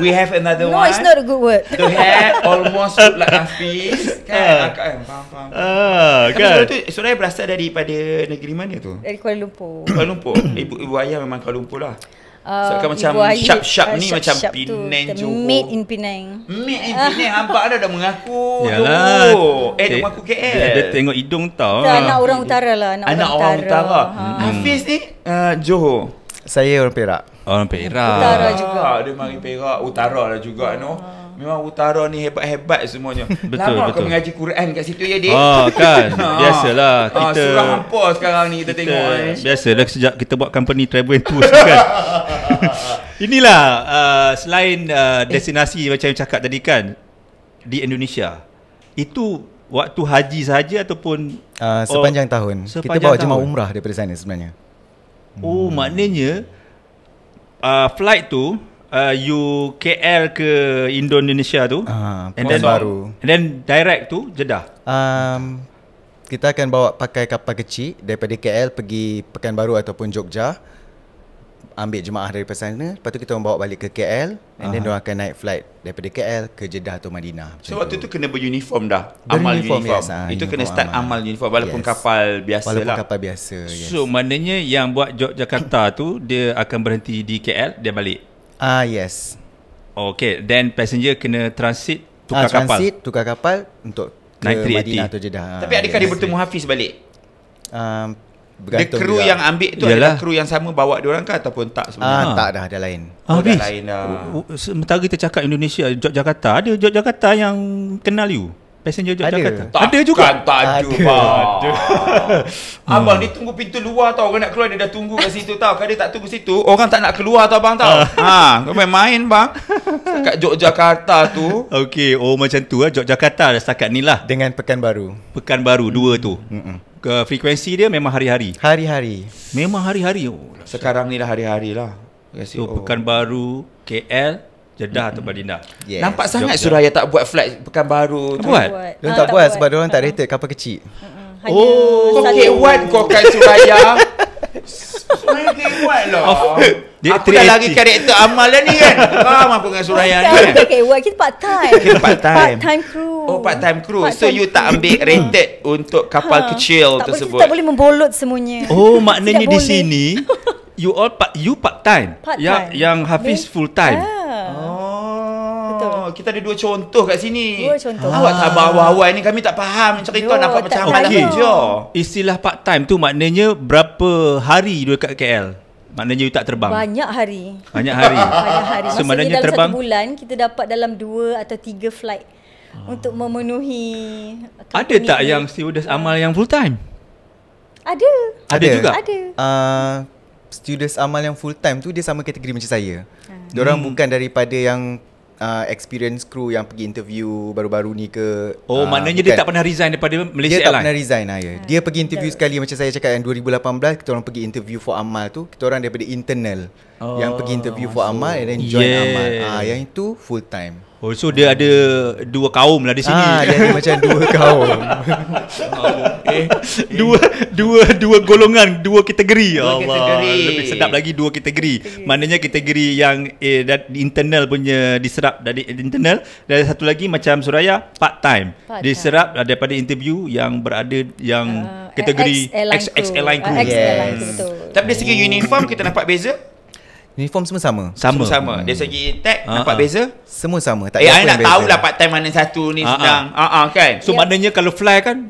We have another one. No, it's not a good word. The hair almost look like Hafiz. Kan? Faham. Kan? Soraya berasal daripada negeri mana tu? Dari Kuala Lumpur. Kuala Lumpur. Ibu ayah memang Kuala Lumpur lah. So kan macam sharp ni macam Penang, Johor. Made in Penang. Nampak dah mengaku. Yalah. Dia mengaku KL. Dia tengok hidung tau. Anak orang utara lah. Anak orang utara. Hafiz ni Johor. Saya orang Perak. Orang Perak. Utara juga. Dia mari Perak. Utara lah juga Memang utara ni hebat-hebat semuanya. Lama kau mengaji Quran kat situ ya, Dik? Kan. Biasalah kita surah hampa sekarang ni kita tengok. Biasalah sejak kita buat company travel and tours kan. Inilah selain destinasi macam yang cakap tadi kan di Indonesia. Itu waktu haji sahaja ataupun sepanjang tahun. Kita bawa jemaah umrah daripada sana sebenarnya. Maknanya flight tu you KL ke Indonesia tu and then direct tu Jeddah. Kita akan bawa pakai kapal kecil daripada KL pergi Pekanbaru ataupun Jogja, ambil jemaah daripada sana, lepas tu kita bawa balik ke KL and then diorang akan naik flight daripada KL ke Jeddah atau Madinah. So waktu tu kena beruniform dah. Amal uniform. Yes, itu kena start amal uniform walaupun kapal biasa walaupun lah. Kapal biasa. Yes. So maknanya yang buat Yogyakarta tu dia akan berhenti di KL, dia balik. Yes. Okay, then passenger kena transit tukar kapal. Transit tukar kapal untuk ke Madinah atau Jeddah. Tapi adakah dia bertemu Hafiz balik? Dia kru juga. Yang ambil tu adalah kru yang sama bawa diorang ke ataupun tak sebenarnya? Tak dah, ada lain. Dah lain dah. Sementara kita cakap Indonesia, Yogyakarta, ada Yogyakarta yang kenal you? Passenger Yogyakarta? Ada juga? Tak ada, bang. Abang dia tunggu pintu luar tau. Orang nak keluar dia dah tunggu kat situ tau. Kalau dia tak tunggu situ, orang tak nak keluar tau abang tau. Kau main bang. Kat Yogyakarta tu. Okey, macam tu lah. Yogyakarta dah setakat ni lah. Dengan Pekanbaru. Pekanbaru, dua tu. Frekuensi dia memang hari-hari? Hari-hari. Memang hari-hari? Sekarang ni lah hari-hari lah. So Pekanbaru, KL, Jeddah atau Madinah. Yes. Nampak sangat Suraya tak buat flight Pekanbaru tu. Diorang tak buat sebab diorang tak rated kapal kecil. Kau K1 kau kan Suraya. Suraya K1 Alah. Dia Aku dah 380. lari karakter Amal dah ni kan. Apa dengan Suraya ni kan? Okay, work kita part time. Kita part time. Part time crew. Oh, part-time crew. So Part-time you tak ambil rated untuk kapal kecil tak tersebut. Boleh, tak boleh membolot semuanya. Oh, maknanya Tidak di boleh. sini you part time. Part-time. Yang Hafiz full time. Betul. Oh, kita ada dua contoh kat sini. Dua contoh. Awak tak awal-awal ni kami tak faham cerita, Dua, nampak macam tak Amal faham. kerja. Istilah part time tu maknanya berapa hari dekat KL? Maknanya you tak terbang. Banyak hari. Banyak hari. Banyak hari. So, Maksudnya maknanya dalam terbang. 1 bulan kita dapat dalam 2 atau 3 flight untuk memenuhi Ada company tak ni. yang stewardess Amal yang full time? Ada. Ada juga? Ada. Stewardess Amal yang full time tu dia sama kategori macam saya. Diorang bukan daripada yang experience crew yang pergi interview baru-baru ni ke. Oh, maknanya dia tak pernah resign daripada Malaysia Dia tak Airlines. pernah resign ya. Dia pergi interview sekali macam saya cakap yang 2018 kita orang pergi interview for Amal tu, kita orang daripada internal yang pergi interview for Amal and then join Amal. Yang itu full time. Oh, so dia ada dua kaum lah di sini. Dia ada macam dua kaum. dua golongan, dua kategori. Dua kategori. Lebih sedap lagi dua kategori. Maknanya kategori yang internal punya diserap dari internal, dan satu lagi macam Suraya part time. Diserap daripada interview yang berada yang kategori ex-airline crew. Ex-airline crew, betul. Tapi dari segi uniform kita nampak beza. Uniform semua sama. Sama. Dari segi tag nampak beza. Semua sama. Tak ada apa I yang nak beza. tahulah part time mana satu ni sedang. Kan. So maknanya kalau fly kan,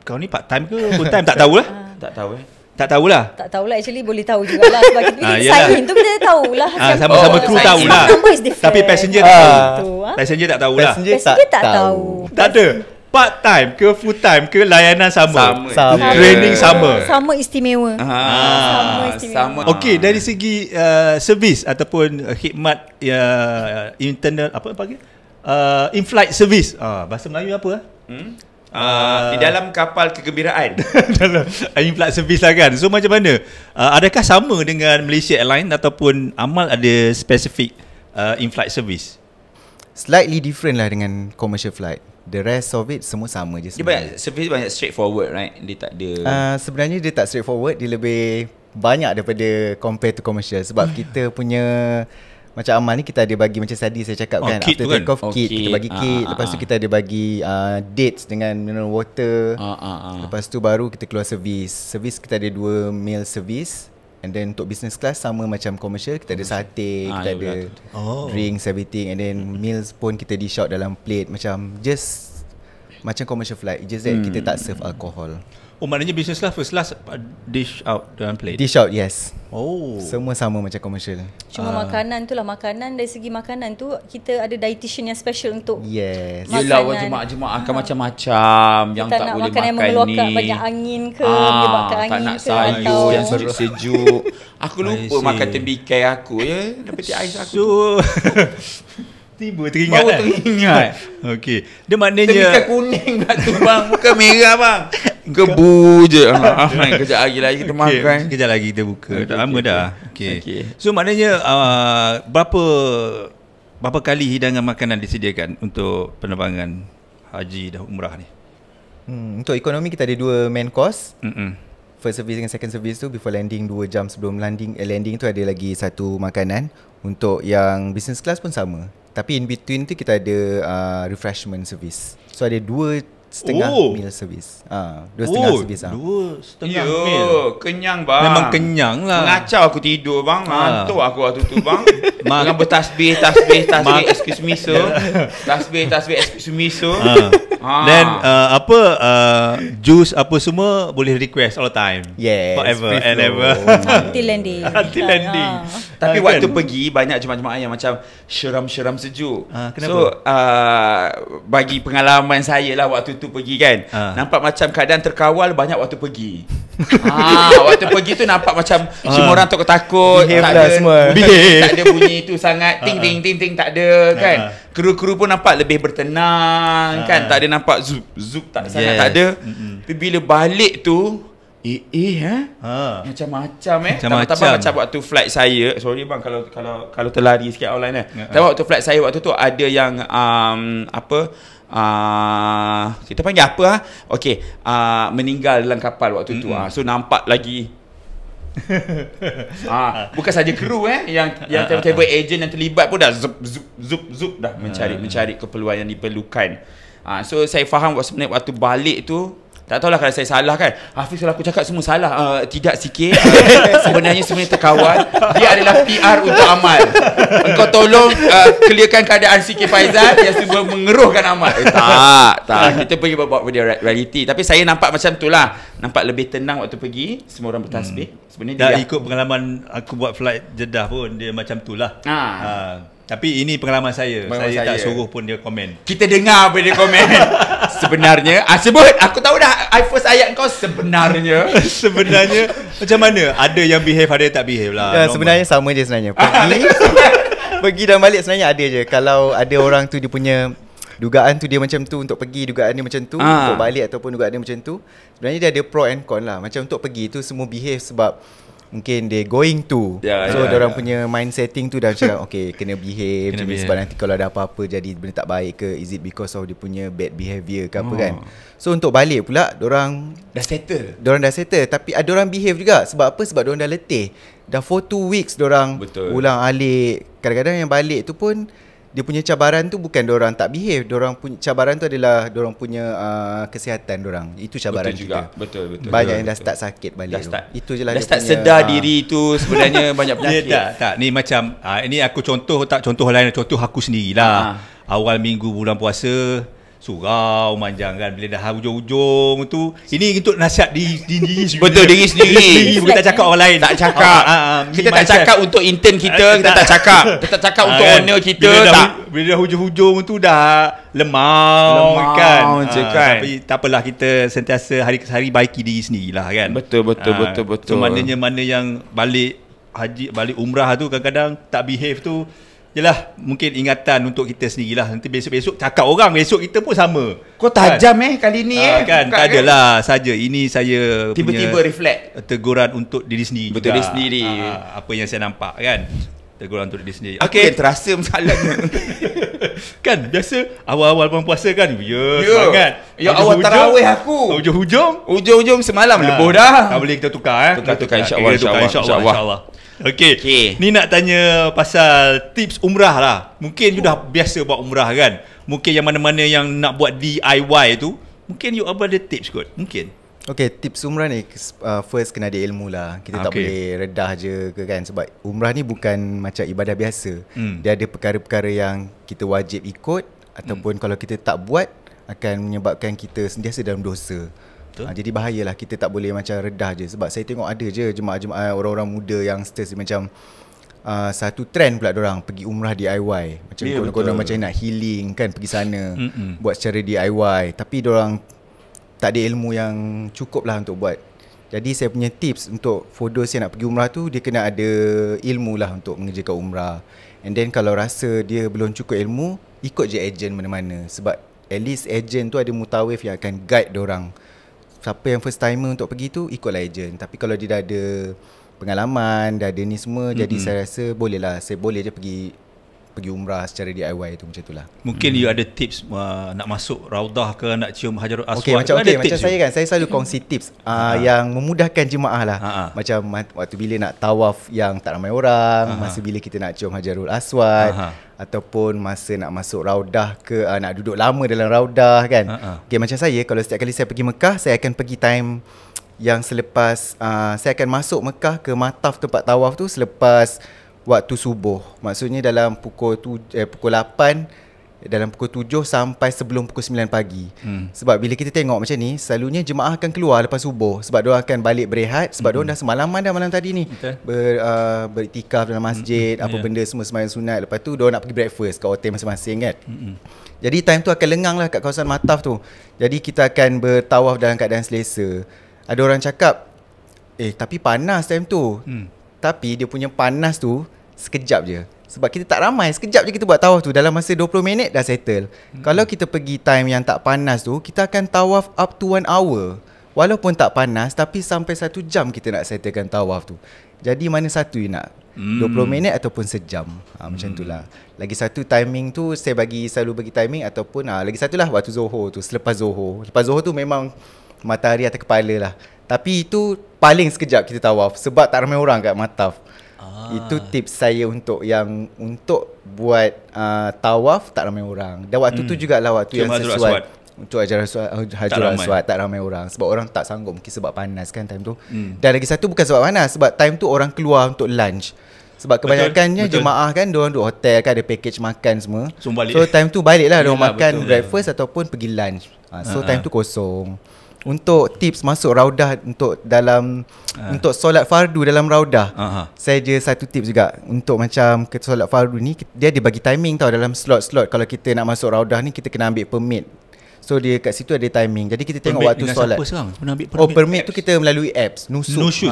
kau ni part time ke full time tak tahulah. Tak tahu Tak tahulah. Tak tahulah, actually boleh tahu jugalah sebab kita yelah. sign tu kita tahulah. Sama-sama crew sign tahulah. Number is different. Tapi passenger tak tahu. Tu, Passenger tak tahulah. Passenger Passenger tak tahu. Tak ada. Part time ke full time ke layanan sama. Sama. Training sama. Sama istimewa. Sama. Okey, dari segi servis ataupun khidmat internal apa panggil? In-flight service. Bahasa Melayu apa? Di dalam kapal kegembiraan. Dalam in-flight service lah kan. So macam mana? Adakah sama dengan Malaysia Airlines ataupun Amal ada spesifik in-flight service? Slightly different lah dengan commercial flight. The rest of it semua sama je Dia sebenarnya. service banyak straightforward, right? Dia tak ada Sebenarnya dia tak straightforward. Dia lebih banyak daripada compare to commercial. Sebab kita punya macam Amal ni kita ada bagi macam tadi saya cakap kan, kit after tu kan? take off kit, kita bagi kit. Lepas tu kita ada bagi dates dengan mineral water. Lepas tu baru kita keluar servis. Servis kita ada 2 meal service. And then untuk business class sama macam commercial, kita ada sate, kita ada drinks, everything. And then meals pun kita dish out dalam plate macam just macam commercial flight. Just that kita tak serve alcohol. Oh, maknanya business class, first class dish out dalam plate. Dish out, yes. Oh. Semua sama macam commercial. Cuma makanan tu lah, makanan dari segi makanan tu kita ada dietitian yang special untuk Yes. Yelah, makanan. jemaah-jemaah akan macam-macam yang kita tak nak boleh makan yang makan mengeluarkan ni. banyak angin ke, menyebabkan tak angin nak ke, sayur atau yang sejuk-sejuk. Aku lupa see. makan tembikai aku ya. Dapat ais aku. So tiba teringat Baru kan? teringat. Okey. Dia maknanya Tembikai kuning pula tu bang. Bukan merah bang. Gebu je. Kejap lagi kita makan. Sekejap lagi kita buka. Dah lama dah. Okey. Okey. So maknanya berapa kali hidangan makanan disediakan untuk penerbangan haji dan umrah ni? Untuk ekonomi kita ada 2 main course. First service dengan second service tu before landing 2 jam sebelum landing tu ada lagi satu makanan. Untuk yang business class pun sama. Tapi in between tu kita ada refreshment service. So ada 2.5 meal service. 2.5 service. 2.5 Ya, meal. kenyang bang. Memang kenyang lah. Mengacau aku tidur bang. Ngantuk aku waktu tu bang. Mak- Dengan bertasbih excuse me sir. Tasbih excuse me sir. Then juice apa semua boleh request all the time. Yes, Forever free and flow. ever. until landing. Until landing. Tapi Kan? waktu pergi banyak jemaah-jemaah yang macam syeram-syeram sejuk. Kenapa? So bagi pengalaman saya lah waktu tu pergi kan, nampak macam keadaan terkawal banyak waktu pergi. Waktu pergi tu nampak macam semua orang takut-takut, Behave tak lah ada semua. tak ada bunyi tu sangat ting ting ting ting, tak ada kan. Kru-kru pun nampak lebih bertenang kan, tak ada nampak zup tak sangat, tak ada. Tapi bila balik tu macam-macam Tambah-tambah macam waktu flight saya. Sorry bang kalau terlari sikit online Tapi waktu flight saya waktu tu ada yang kita panggil apa? Okey, meninggal dalam kapal waktu tu. So nampak lagi Bukan saja kru yang tiba-tiba agent yang terlibat pun dah zup dah mencari keperluan yang diperlukan. So saya faham sebenarnya waktu balik tu, tak tahulah kalau saya salah kan. Hafiz, kalau aku cakap semua salah. Tidak sikit. Sebenarnya terkawal. Dia adalah PR untuk Amal. Engkau tolong clearkan keadaan CK Faizal yang semua mengeruhkan Amal. Tak. Kita pergi bawa pada reality. Tapi saya nampak macam tu lah. Nampak lebih tenang waktu pergi. Semua orang bertasbih. Sebenarnya dah dia ikut pengalaman aku buat flight Jeddah pun, dia macam tu lah. Tapi ini pengalaman saya. Saya tak suruh pun dia komen. Kita dengar apa dia komen. Sebenarnya sebut. Aku tahu dah first ayat kau sebenarnya. Sebenarnya macam mana? Ada yang behave, ada yang tak behave lah. Sebenarnya sama je sebenarnya. Pergi dan balik sebenarnya ada je. Kalau ada orang tu dia punya dugaan tu dia macam tu, untuk pergi dugaan dia macam tu, untuk balik ataupun dugaan dia macam tu, sebenarnya dia ada pro and con lah. Macam untuk pergi tu semua behave sebab mungkin they going to. So diorang punya mind setting tu dah macam okay, kena behave sebab nanti kalau ada apa-apa jadi benda tak baik ke, is it because of dia punya bad behaviour ke apa kan. So untuk balik pula diorang dah settle. Tapi ada orang behave juga. Sebab apa? Sebab diorang dah letih. Dah for 2 weeks diorang ulang alik. Kadang-kadang yang balik tu pun dia punya cabaran tu bukan diorang tak behave. Diorang punya cabaran tu adalah diorang punya kesihatan diorang. Itu cabaran kita. Betul. Banyak yang dah start sakit balik. Itu je lah. Dah start sedar diri tu sebenarnya banyak penyakit. Tak. Ni macam ini aku contoh lain, contoh aku sendirilah. Awal minggu bulan puasa, surau manjang kan, bila dah hujung-hujung tu, ini untuk nasihat diri sendiri. Betul, diri sendiri. Bukan tak cakap orang lain. Tak cakap. Kita tak cakap untuk intern kita, kita tak cakap. Kita tak cakap untuk owner kita. Bila dah hujung-hujung tu dah lemau kan. Tapi tak apalah, kita sentiasa hari-hari baiki diri sendirilah kan. Betul. So maknanya mana yang balik haji, balik umrah tu kadang-kadang tak behave tu, yelah, mungkin ingatan untuk kita sendirilah. Nanti besok-besok cakap orang, besok kita pun sama. Kau tajam kan kali ni kan. Tak adalah saja. Ini saya tiba-tiba punya reflect teguran untuk diri sendiri. Betul, diri sendiri. Apa yang saya nampak kan, teguran untuk diri sendiri. Okay, terasa masalahnya. Kan biasa awal-awal bulan puasa kan, semangat. Ya, awal tarawih aku. Hujung-hujung semalam leboh dah. Tak boleh kita tukar Tukar insya-Allah. Okay. Ni nak tanya pasal tips umrah lah. Mungkin you dah biasa buat umrah kan. Mungkin yang mana-mana yang nak buat DIY tu, mungkin you ada tips kot. Mungkin. Okay, tips umrah ni first kena ada ilmu lah. Kita tak boleh redah je ke kan. Sebab umrah ni bukan macam ibadah biasa. Dia ada perkara-perkara yang kita wajib ikut, ataupun kalau kita tak buat akan menyebabkan kita sentiasa dalam dosa. Jadi bahayalah, kita tak boleh macam redah je. Sebab saya tengok ada je jemaah-jemaah orang-orang muda yang macam satu trend pula diorang pergi umrah DIY. Macam konon-konon macam nak healing kan, pergi sana buat secara DIY. Tapi diorang tak ada ilmu yang cukup lah untuk buat. Jadi saya punya tips untuk for those yang nak pergi umrah tu, dia kena ada ilmu lah untuk mengerjakan umrah. And then kalau rasa dia belum cukup ilmu, ikut je agent mana-mana. Sebab at least agent tu ada mutawif yang akan guide diorang. Siapa yang first timer untuk pergi tu, ikutlah agent. Tapi kalau dia dah ada pengalaman, dah ada ni semua, jadi saya rasa bolehlah. Saya boleh je pergi umrah secara DIY tu, macam itulah. Mungkin you ada tips nak masuk Raudah ke, nak cium Hajarul Aswad. Macam saya kan, saya selalu kongsi tips yang memudahkan jemaah lah. Macam waktu bila nak tawaf yang tak ramai orang, masa bila kita nak cium Hajarul Aswad, ataupun masa nak masuk Raudah ke, nak duduk lama dalam Raudah kan. Okay, macam saya, kalau setiap kali saya pergi Mekah, saya akan pergi time yang selepas saya akan masuk Mekah ke mataf tempat tawaf tu selepas waktu subuh. Maksudnya dalam pukul 8, dalam pukul 7 sampai sebelum pukul 9 pagi. Sebab bila kita tengok macam ni, selalunya jemaah akan keluar lepas subuh. Sebab diorang akan balik berehat. Sebab diorang dah semalaman dah malam tadi ni, beriktikaf dalam masjid, apa benda semua sembahyang sunat. Lepas tu diorang nak pergi breakfast kat hotel masing-masing kan. Jadi time tu akan lengang lah kat kawasan mataf tu. Jadi kita akan bertawaf dalam keadaan selesa. Ada orang cakap, tapi panas time tu. Tapi dia punya panas tu sekejap je. Sebab kita tak ramai, sekejap je kita buat tawaf tu. Dalam masa 20 minit dah settle. Kalau kita pergi time yang tak panas tu, kita akan tawaf up to 1 hour. Walaupun tak panas, tapi sampai 1 jam kita nak settlekan tawaf tu. Jadi mana satu you nak? 20 minit ataupun sejam. Macam itulah. Lagi satu timing tu saya selalu bagi timing, ataupun lagi satu lah waktu Zohor tu, selepas Zohor. Lepas Zohor tu memang matahari atas kepala lah. Tapi itu paling sekejap kita tawaf sebab tak ramai orang kat Mataf. Itu tips saya untuk buat tawaf tak ramai orang. Dan waktu tu jugalah waktu yang sesuai untuk Hajarul Aswad tak ramai orang sebab orang tak sanggup, mungkin sebab panas kan time tu. Dan lagi satu bukan sebab panas, sebab time tu orang keluar untuk lunch. Sebab kebanyakannya jemaah kan diorang duduk hotel kan, ada package makan semua. So time tu baliklah diorang makan breakfast ataupun pergi lunch. So time tu kosong. Untuk tips masuk raudah untuk dalam untuk solat fardu dalam raudah, saya je satu tips juga. Untuk macam ke solat fardu ni, dia ada bagi timing tau dalam slot-slot. Kalau kita nak masuk raudah ni, kita kena ambil permit. So dia kat situ ada timing. Jadi kita tengok waktu solat. Permit tu kita melalui apps Nusuk.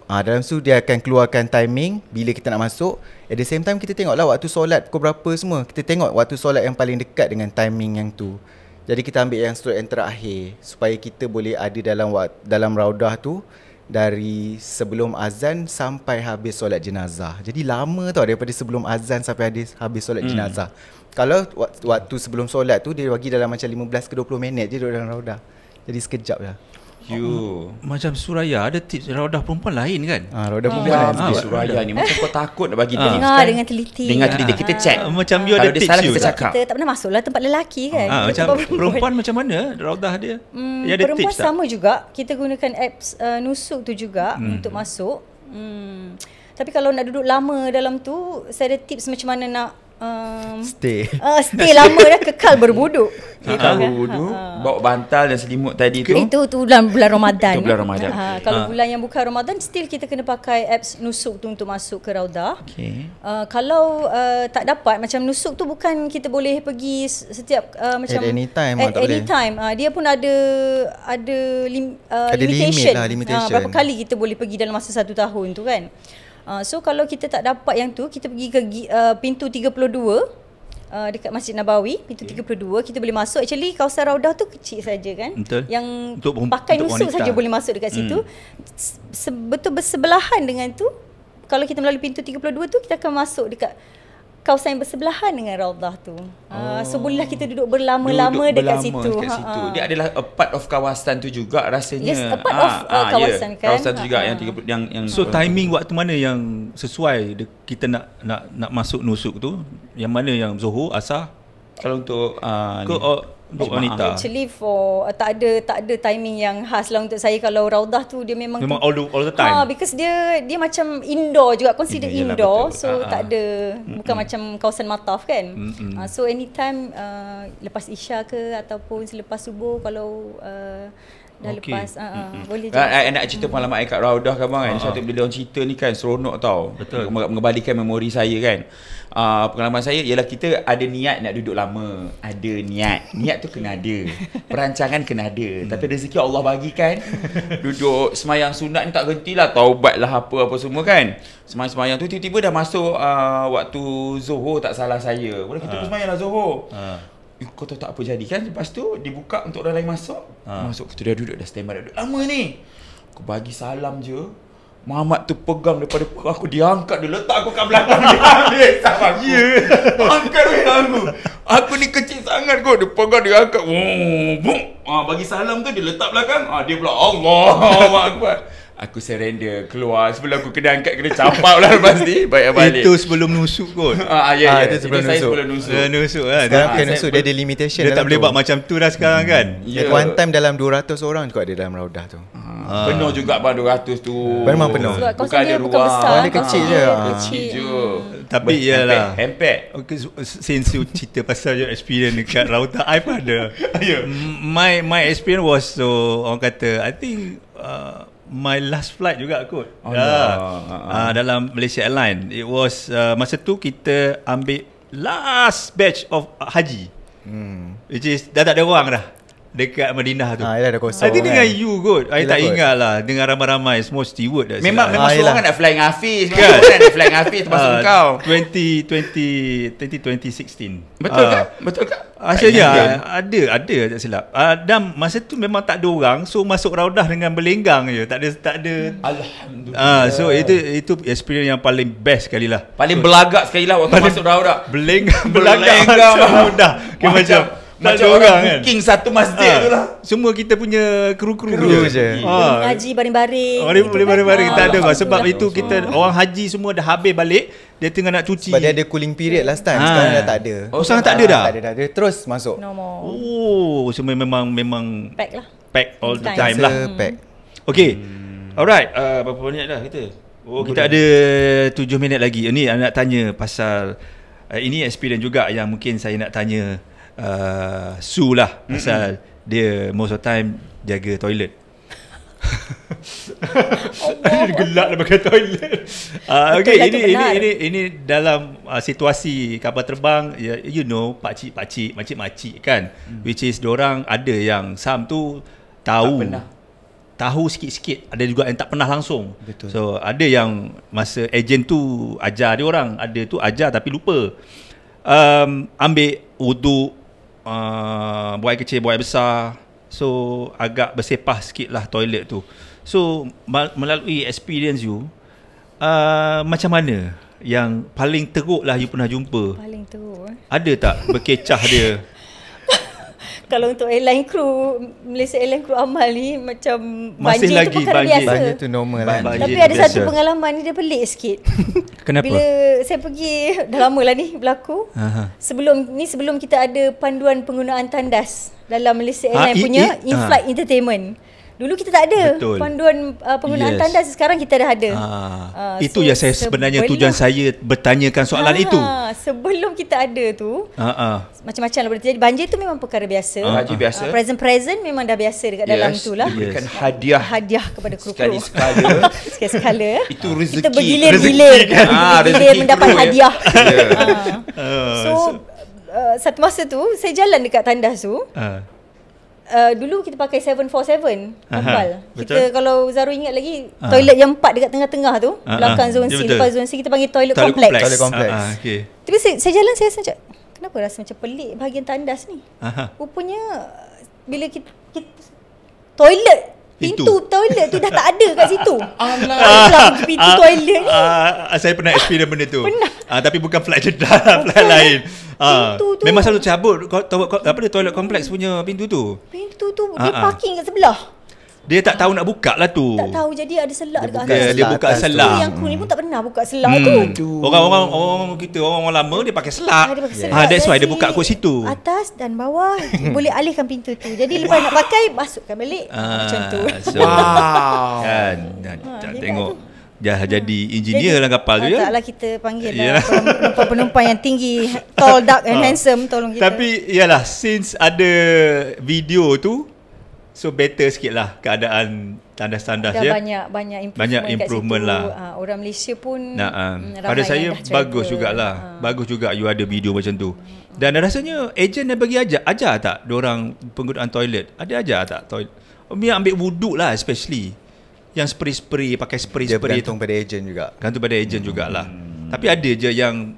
Dalam tu dia akan keluarkan timing bila kita nak masuk. At the same time kita tengoklah waktu solat pukul berapa semua. Kita tengok waktu solat yang paling dekat dengan timing yang tu. Jadi kita ambil yang slot yang terakhir supaya kita boleh ada dalam raudah tu dari sebelum azan sampai habis solat jenazah. Jadi lama tau daripada sebelum azan sampai habis solat jenazah. Kalau waktu sebelum solat tu dia bagi dalam macam 15 ke 20 minit je duduk dalam raudah. Jadi sekejap je. Macam Suraya ada tips raudah perempuan lain kan? Raudah perempuan lain. Suraya ni macam kau takut nak bagi tips dengar kan? dengan teliti. Dengan teliti kita check. Macam you ada tips you. Kita tak pernah masuk lah tempat lelaki kan. Macam perempuan macam mana raudah dia? Dia ada perempuan tips tak? sama juga. Kita gunakan apps Nusuk tu juga untuk masuk. Tapi kalau nak duduk lama dalam tu, saya ada tips macam mana nak stay lama dah, kekal berwuduk. Berwuduk, bawa bantal dan selimut tadi tu. Itu bulan Ramadan. Itu bulan Ramadan. Kalau bulan yang bukan Ramadan, still kita kena pakai apps Nusuk tu untuk masuk ke raudah. Kalau tak dapat, macam Nusuk tu bukan kita boleh pergi setiap macam at anytime. Dia pun ada limitation. Limitation. Berapa kali kita boleh pergi dalam masa 1 tahun tu kan. So kalau kita tak dapat yang tu, kita pergi ke pintu 32 dekat Masjid Nabawi, pintu 32 kita boleh masuk. Actually kawasan raudah tu kecil saja kan. Betul. Yang pakai nusuk saja boleh masuk dekat situ. Betul bersebelahan dengan tu. Kalau kita melalui pintu 32 tu, kita akan masuk dekat kawasan yang bersebelahan dengan raudah tu. So bolehlah kita duduk berlama-lama dekat situ. Dia adalah a part of kawasan tu juga rasanya. Yes, a part of kawasan kan. Kawasan tu juga yang So timing waktu mana yang sesuai kita nak masuk nusuk tu? Yang mana yang Zuhur, Asar? Kalau untuk untuk wanita. Actually tak ada timing yang khas lah untuk saya. Kalau raudah tu dia memang all the time. Because dia macam indoor juga, consider indoor. Betul. So tak ada, bukan macam kawasan Mataf kan. So anytime lepas Isya ke ataupun selepas subuh, kalau dah lepas boleh je. Nak cerita pengalaman kat raudah kan bang kan. Satu bila orang cerita ni kan seronok tau. Betul. Mengembalikan memori saya kan. Pengalaman saya ialah kita ada niat nak duduk lama. Ada niat tu kena ada. Perancangan kena ada. Tapi rezeki Allah bagi kan. Duduk semayang sunat ni tak hentilah, taubat lah apa semua kan. Semayang tu tiba-tiba dah masuk waktu Zuhur tak salah saya. Boleh kita semayang lah Zuhur. Kau tahu tak apa jadi kan. Lepas tu dibuka untuk orang lain masuk. Masuk kita dah duduk, dah stand by, dah duduk lama ni. Aku bagi salam je, Muhammad tu pegang daripada perut aku, dia angkat, dia letak aku kat belakang, dia ambil salam aku. Angkat aku. Aku ni kecil sangat kot, dia pegang, dia angkat. Bagi salam tu dia letak belakang. Dia pula Allahu Akbar. Aku surrender, keluar. Sebelum aku kena angkat, kena campak lah lepas ni, balik. Itu sebelum nusuk kot. Itu sebelum nusuk. nusuk. Sekarang bukan nusuk, dia ada limitation. Dia tak boleh buat macam tu dah sekarang kan. One time dalam 200 orang juga ada dalam raudah tu. Penuh juga bang 200 tu. Memang penuh. Bukan ada bukan besar, dia kecil je. Kecil je. Tapi iyalah. Hempek. Okay, since you cerita pasal your experience dekat raudah, I pun ada. My experience was, so orang kata, I think my last flight juga kot. Dalam Malaysia Airlines. It was masa tu kita ambil last batch of haji. Which is dah tak ada orang dah dekat Madinah tu. Dah kosong. I think dengan you kot. I tak ingat lah. Dengan ramai-ramai semua steward dah. Memang semua orang nak fly dengan Hafiz. Memang orang nak fly dengan Hafiz termasuk kau. 2016. Betul kan? Betul kan? Asalnya ada tak silap. Dan masa tu memang tak ada orang, so masuk raudah dengan berlenggang je. Tak ada. Alhamdulillah. So itu experience yang paling best sekali lah. Paling belagak sekali lah waktu masuk raudah. Berlenggang masuk raudah. Tak Macam ada orang kan. booking satu masjid tu lah. Semua kita punya kru-kru Kru je. Haji baring-baring. Boleh gitu boleh kan. bareng-bareng tak ada kau. Sebab Alhamdulillah. itu kita orang haji semua dah habis balik, dia tengah nak cuci. Sebab dia ada cooling period last time. Ah. Sekarang dah tak ada. Oh, sekarang tak ada dah? Tak ada. Dia terus masuk. No more. Oh, semua memang Pack lah. pack all the Time. time lah. Pack. Okay. Alright, berapa minit dah kita? Oh, kita ada 7 minit lagi. Ini nak tanya pasal ini experience juga yang mungkin saya nak tanya Su lah, pasal dia most of time jaga toilet. Gelak nak pakai toilet. Okay, ini dalam situasi kapal terbang, you know, pakcik-pakcik, makcik-makcik kan, which is diorang ada yang some tu tahu sikit-sikit, ada juga yang tak pernah langsung. Betul. So ada yang masa ejen tu ajar dia orang, ada tu ajar tapi lupa. Ambil wuduk, buat air kecil, buat air besar. So agak bersepah sikit lah toilet tu. So melalui experience you, macam mana yang paling teruk lah you pernah jumpa? Paling teruk. Ada tak berkecah dia? Kalau untuk airline crew, Malaysia Airline Crew Amal ni macam Masih banjir lagi tu perkara banjir. biasa. Banjir tu normal lah. Banjir Tapi tu ada biasa. satu pengalaman ni dia pelik sikit. Kenapa? Bila saya pergi, dah lama lah ni berlaku. Aha. Sebelum kita ada panduan penggunaan tandas dalam Malaysia Airlines punya in-flight entertainment. Dulu kita tak ada Betul. panduan penggunaan Yes. tandas, sekarang kita dah ada. Itu yang saya sebenarnya tujuan saya bertanyakan soalan itu. Sebelum kita ada tu, macam-macam lah berarti. Jadi banjir tu memang perkara biasa. Banjir biasa. Present memang dah biasa dekat dalam tu lah. Diberikan Yes. hadiah Kepada kru-kru. sekali-sekala. Sekali-sekala. Itu rezeki. Kita bergilir-gilir. Rezeki kan? Bergilir Rezeki mendapat kru, ya. hadiah. Ya. So satu masa tu saya jalan dekat tandas tu. Dulu kita pakai 747 kapal. betul. Kita kalau Zaru ingat lagi toilet yang 4 dekat tengah-tengah tu, belakang zone C, Ya, betul. lepas zone C kita panggil toilet Toilet kompleks. Toilet kompleks. Okay. Tapi saya jalan saya rasa macam kenapa rasa macam pelik bahagian tandas ni. Rupanya bila kita toilet pintu toilet tu dah tak ada kat situ. Alah, pintu toilet ni. Saya pernah experience benda tu. Pernah. Tapi bukan flight jeddah, flight lain. Pintu tu. Memang selalu cabut apa dia toilet kompleks punya pintu tu. Pintu tu dia parking kat sebelah. Dia tak tahu nak buka lah tu. Tak tahu, jadi ada selak dekat Dia, atas. dia buka atas tu. selah. Yang kru ni pun tak pernah buka selak tu. Orang kita orang lama dia pakai selak. Dia pakai selak. That's why dia Jadi, buka kat situ. Atas dan bawah boleh alihkan pintu tu. Jadi lepas nak pakai masukkan balik. Macam tu. So, Wow. kan. hebat Tengok. tu. Dah jadi engineer lah kapal tu ya. Taklah kita panggil Yalah. lah penumpang yang tinggi, tall, dark and handsome, tolong kita. Tapi yalah, since ada video tu, so better sikit lah keadaan tandas-tandas dah ya. banyak improvement kat situ. lah. Orang Malaysia pun Pada ramai saya yang dah bagus travel. jugalah. Bagus juga you ada video macam tu. Dan rasanya ejen dah bagi ajar tak diorang penggunaan toilet? Ada ajar tak toilet? Biar ambil wuduk lah especially. Yang spray-spray, pakai Dia spray-spray bergantung pada ejen juga. gantung pada ejen jugalah. Tapi ada je yang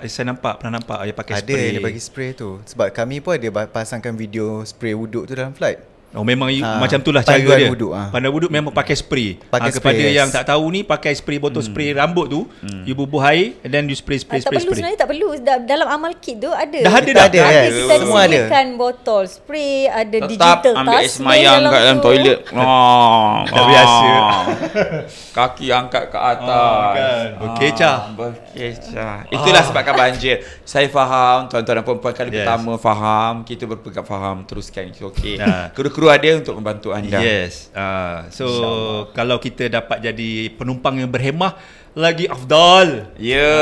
saya pernah nampak yang pakai Ada spray. yang dia bagi spray tu. Sebab kami pun ada pasangkan video spray wuduk tu dalam flight. Oh memang macam itulah cara panduan dia. wuduk, Pandai wuduk memang pakai spray. Pakai Kepada spray, yes. yang tak tahu ni pakai spray botol spray rambut tu, you bubuh air and then you spray. Tak perlu sebenarnya, tak perlu. Dalam amal kit tu ada. Dah ada Dah dah. ada, yes. Kita Semua ada. disediakan botol spray, ada Tetap digital ambil air touch semayang kat dalam tu. toilet. Dah biasa. Kaki angkat ke atas. kan. Berkecah. Berkecah. Itulah sebabkan banjir. Saya faham, tuan-tuan dan puan-puan kali Yes. pertama faham, kita berpegang faham, teruskan. It's okay. Ya. Kru-kru ada untuk membantu anda. Yes. So kalau kita dapat jadi penumpang yang berhemah, lagi afdal. Ya,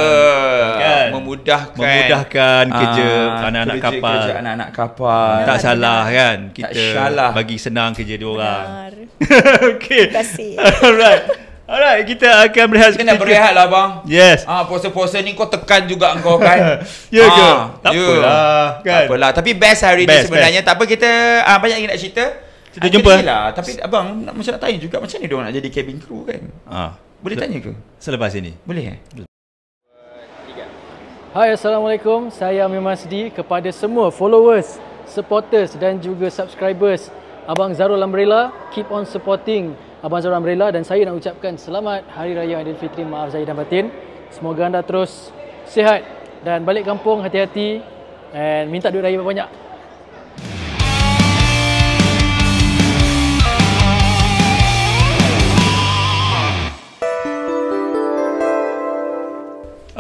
Kan? memudahkan kerja anak-anak kapal. Kerja anak-anak kapal. Tak salah kan? Kita salah. bagi senang kerja dia orang. Benar. Okay. Terima kasih. Alright, kita akan berehat Kita nak berehat lah bang. Yes. Puasa-puasa ni kau tekan juga engkau kan. Ya ke? Tak apalah, kan? Tak apalah. Tapi best hari ni Best, sebenarnya. Tak apa, kita banyak lagi nak cerita. Kita jumpa. Lah. Tapi abang macam nak tanya juga, macam ni diorang nak jadi cabin crew kan? Boleh tanya ke? Selepas ini. Boleh Hai, Assalamualaikum. Saya Amir Masdi. Kepada semua followers, supporters dan juga subscribers Abang Zarul Umbrella, keep on supporting Abang Zarul Umbrella, dan saya nak ucapkan selamat Hari Raya Aidilfitri, maaf zahir dan batin. Semoga anda terus sihat dan balik kampung hati-hati, and minta duit raya banyak.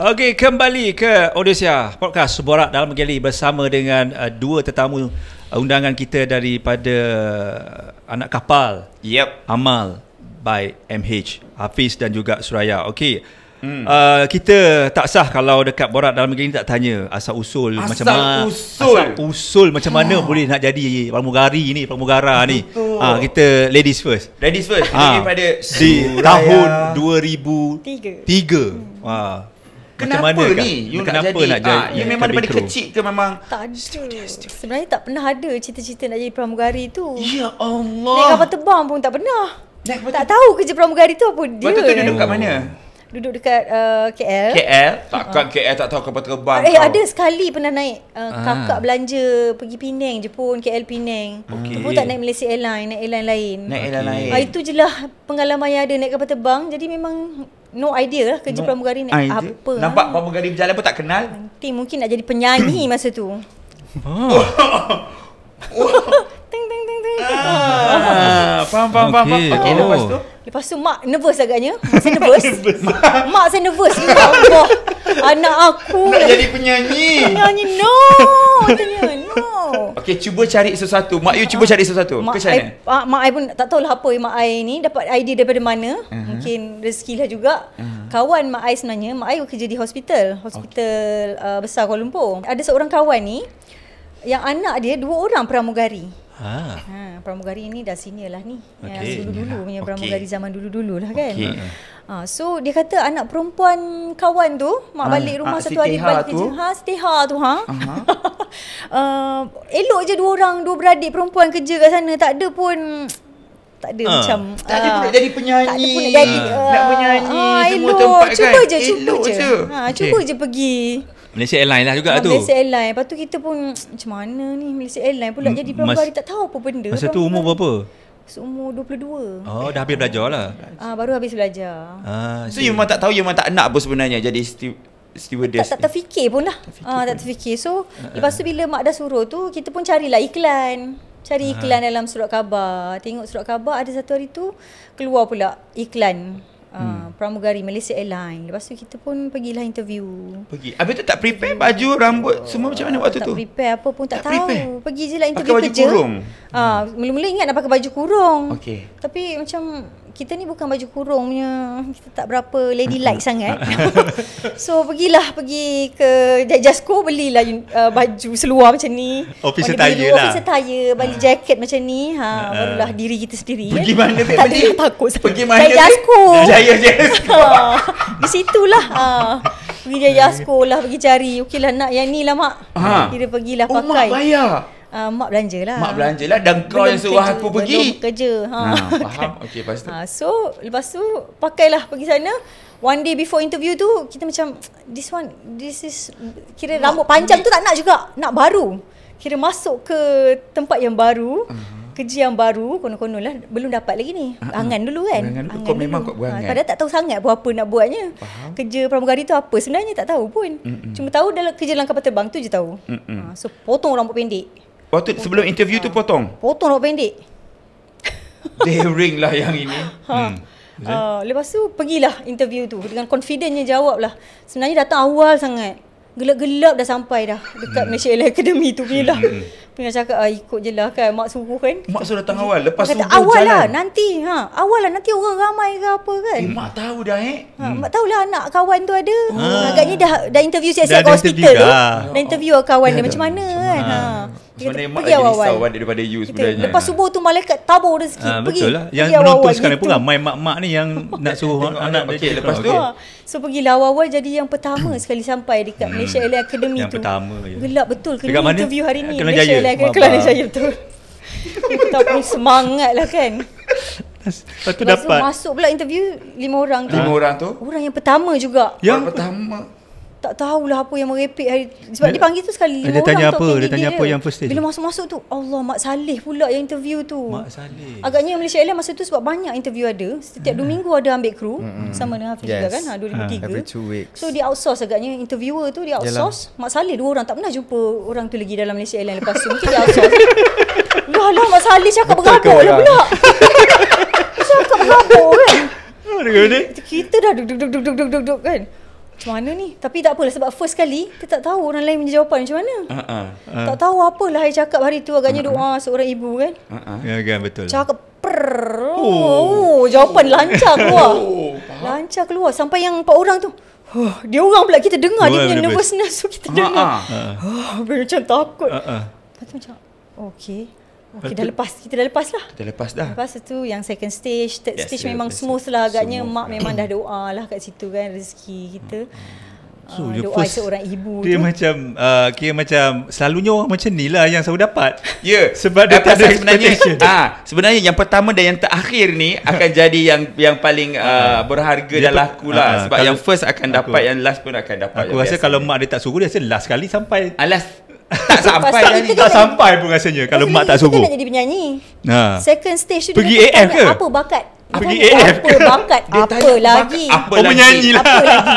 Okey, kembali ke Odysseus Podcast Borak dalam Geli bersama dengan dua tetamu undangan kita daripada anak kapal. Yep. Amal by MH, Hafiz dan juga Suraya. Okey. Kita tak sah kalau dekat Borak dalam Geli tak tanya asal usul macam mana. Asal usul macam mana boleh nak jadi pramugari ni, pramugara ni. Kita ladies first. Ladies first. Daripada di tahun 2003. Kenapa macam mana ni you nak kenapa jadi? nak jadi You memang daripada kecil ke memang? Tak ada. Sebenarnya tak pernah ada cita-cita nak jadi pramugari tu. Ya Naik Allah. kapal terbang pun tak pernah. Tak tahu kerja pramugari tu apa dia. Waktu tu duduk kat mana? Duduk dekat KL. KL? Takkan KL tak tahu kapal terbang. Ada sekali pernah naik kakak belanja pergi Penang je pun, KL Penang. Okey. Tu pun tak naik Malaysia Airlines, naik airline lain. Naik airline lain. Itu je lah pengalaman yang ada naik kapal terbang. Jadi memang no idea lah kerja pramugari naik apa. Nampak pramugari berjalan pun tak kenal. Nanti mungkin nak jadi penyanyi masa tu. Ting ting ting ting. Faham. Okey, Lepas tu mak nervous agaknya. Mak saya nervous. Mak saya nervous. Ya Allah. Anak aku nak jadi penyanyi. Penyanyi no. Tanya no. Okey, cuba cari sesuatu. Mak you cuba cari sesuatu. Macam mana? Mak I pun tak tahulah apa mak I ni dapat idea daripada mana. Mungkin rezeki lah juga. Kawan mak I sebenarnya, mak I bekerja di hospital besar Kuala Lumpur. Ada seorang kawan ni yang anak dia 2 orang pramugari. Pramugari ni dah senior lah ni. Yang dulu-dulu punya pramugari zaman dulu-dulu lah kan. So dia kata anak perempuan kawan tu mak balik rumah satu hari balik kerja. Setiha tu elok je 2 orang, 2 beradik perempuan kerja kat sana. Tak ada pun macam tak ada pun nak jadi penyanyi. Tak ada pun nak jadi nak menyanyi semua elok, tempat kan. Cuba je. Cuba je pergi Malaysia Airlines lah juga tu. Malaysia Airlines. Lepas tu kita pun macam mana ni Malaysia Airlines pula jadi pramugari, tak tahu apa benda. Masa tu umur berapa? Umur 22. Oh, dah habis belajar lah. Baru habis belajar. So you memang tak tahu, you memang tak nak apa sebenarnya jadi stewardess. Tak terfikir pun lah. Tak terfikir. So lepas tu bila mak dah suruh tu, kita pun carilah iklan. Cari iklan dalam surat khabar. Tengok surat khabar, ada satu hari tu keluar pula iklan pramugari Malaysia Airlines. Lepas tu kita pun pergilah interview. Habis tu tak prepare baju, rambut semua macam mana waktu tu? Tak prepare apa pun tak tahu. Prepare. Pergi je lah interview pakai baju kerja. kurung. Mula-mula ingat nak pakai baju kurung. Okey. Tapi macam kita ni bukan baju kurung punya, kita tak berapa ladylike sangat. So pergi ke Jasko, belilah baju seluar macam ni. Office attire lah. Office attire, beli jaket macam ni. Barulah diri kita sendiri. Pergi mana tu? Tak ada takut. Pergi mana tu? Jasko. Jaya. Di situlah. Pergi Jasko lah, pergi cari. Okeylah nak yang ni lah mak. Kira pergilah pakai. Mak bayar. Mak belanja lah. Dan kau yang suruh aku pergi. Belum kerja. Faham. Okey, lepas tu. So lepas tu pakailah pergi sana. One day before interview tu kita macam this is kira rambut panjang tu tak nak juga, nak baru. Kira masuk ke tempat yang baru, kerja yang baru, konon-konon lah belum dapat lagi ni. Angan dulu kan. Angan kau memang kau berangan. Padahal tak tahu sangat apa nak buatnya. Kerja pramugari tu apa sebenarnya tak tahu pun. Cuma tahu dalam kerja dalam kapal terbang tu je tahu. So potong rambut pendek. Waktu sebelum interview tu potong rambut pendek. Daring lah yang ini. Lepas tu pergilah interview tu dengan confidentnya jawab lah. Sebenarnya datang awal sangat. Gelap-gelap dah sampai dah dekat Malaysia Airlines Academy tu punya lah. Punya cakap ikut je lah kan, mak suruh kan. Mak suruh datang awal, lepas subuh jalan. Awal lah nanti orang ramai ke apa kan. Mak tahu dah Mak tahulah anak kawan tu ada. Agaknya dah interview siap-siap kat hospital tu. Dah interview kawan dia macam mana kan. Sebenarnya mak lagi risau daripada you sebenarnya. Lepas subuh tu malaikat tabur rezeki. Pergi. Betul lah. Yang menonton sekarang pun ramai mak-mak ni yang nak suruh anak dia. Lepas tu so pergilah awal jadi yang pertama sekali sampai dekat Malaysia Airlines Academy tu. Yang pertama je. Gelap betul kena interview hari ni. Malaysia Airlines Kelana Jaya betul. Kita pun semangat lah kan. Lepas tu dapat masuk pula interview 5 orang tu. 5 orang tu? Orang yang pertama juga. Yang pertama. Tak tahulah apa yang merepek hari. Sebab dia panggil tu sekali 5 orang. Dia tanya apa? Dia tanya apa yang first stage? Bila masuk-masuk tu, Allah, Mak Saleh pula yang interview tu. Mak Saleh. Agaknya Malaysia Airlines masa tu sebab banyak interview ada. Setiap 2 minggu ada ambil kru. Sama dengan Hafiz juga kan. 2003. Every 2 weeks. So dia outsource agaknya. Interviewer tu dia outsource. Mak Saleh 2 orang. Tak pernah jumpa orang tu lagi dalam Malaysia Airlines lepas tu. Mungkin dia outsource. Lah Mak Saleh cakap bergabung lah pula. Cakap bergabung kan. Kita dah duk kan. macam mana ni? Tapi tak apalah sebab first kali kita tak tahu orang lain punya jawapan macam mana. Tak tahu apalah saya cakap hari tu, agaknya doa seorang ibu kan. Ya kan, betul. Cakap jawapan lancar keluar. Lancar keluar sampai yang 4 orang tu. Dia orang pula kita dengar dia punya nervousness, so kita dengar. Macam takut. Lepas tu macam okey, dah lepas. Kita dah lepas lah. Kita lepas dah. Lepas tu yang second stage, third stage memang smooth lah agaknya. Mak memang dah doa lah kat situ kan, rezeki kita. So, doa seorang ibu dia tu. macam kira macam selalunya orang macam ni lah yang selalu dapat. Ya, sebab dia tak ada expectation. Sebenarnya yang pertama dan yang terakhir ni akan jadi yang paling berharga dalam aku lah. Sebab yang first akan dapat, yang last pun akan dapat. Aku rasa kalau mak dia tak suruh, dia rasa last kali sampai. Tak sampai dah ni. Tak sampai pun rasanya kalau mak tak suruh. Kita nak jadi penyanyi. Second stage tu pergi dia AF ke? Apa bakat? Pergi AF ke? Apa bakat? Apa lagi? Menyanyi lah. Apa lagi?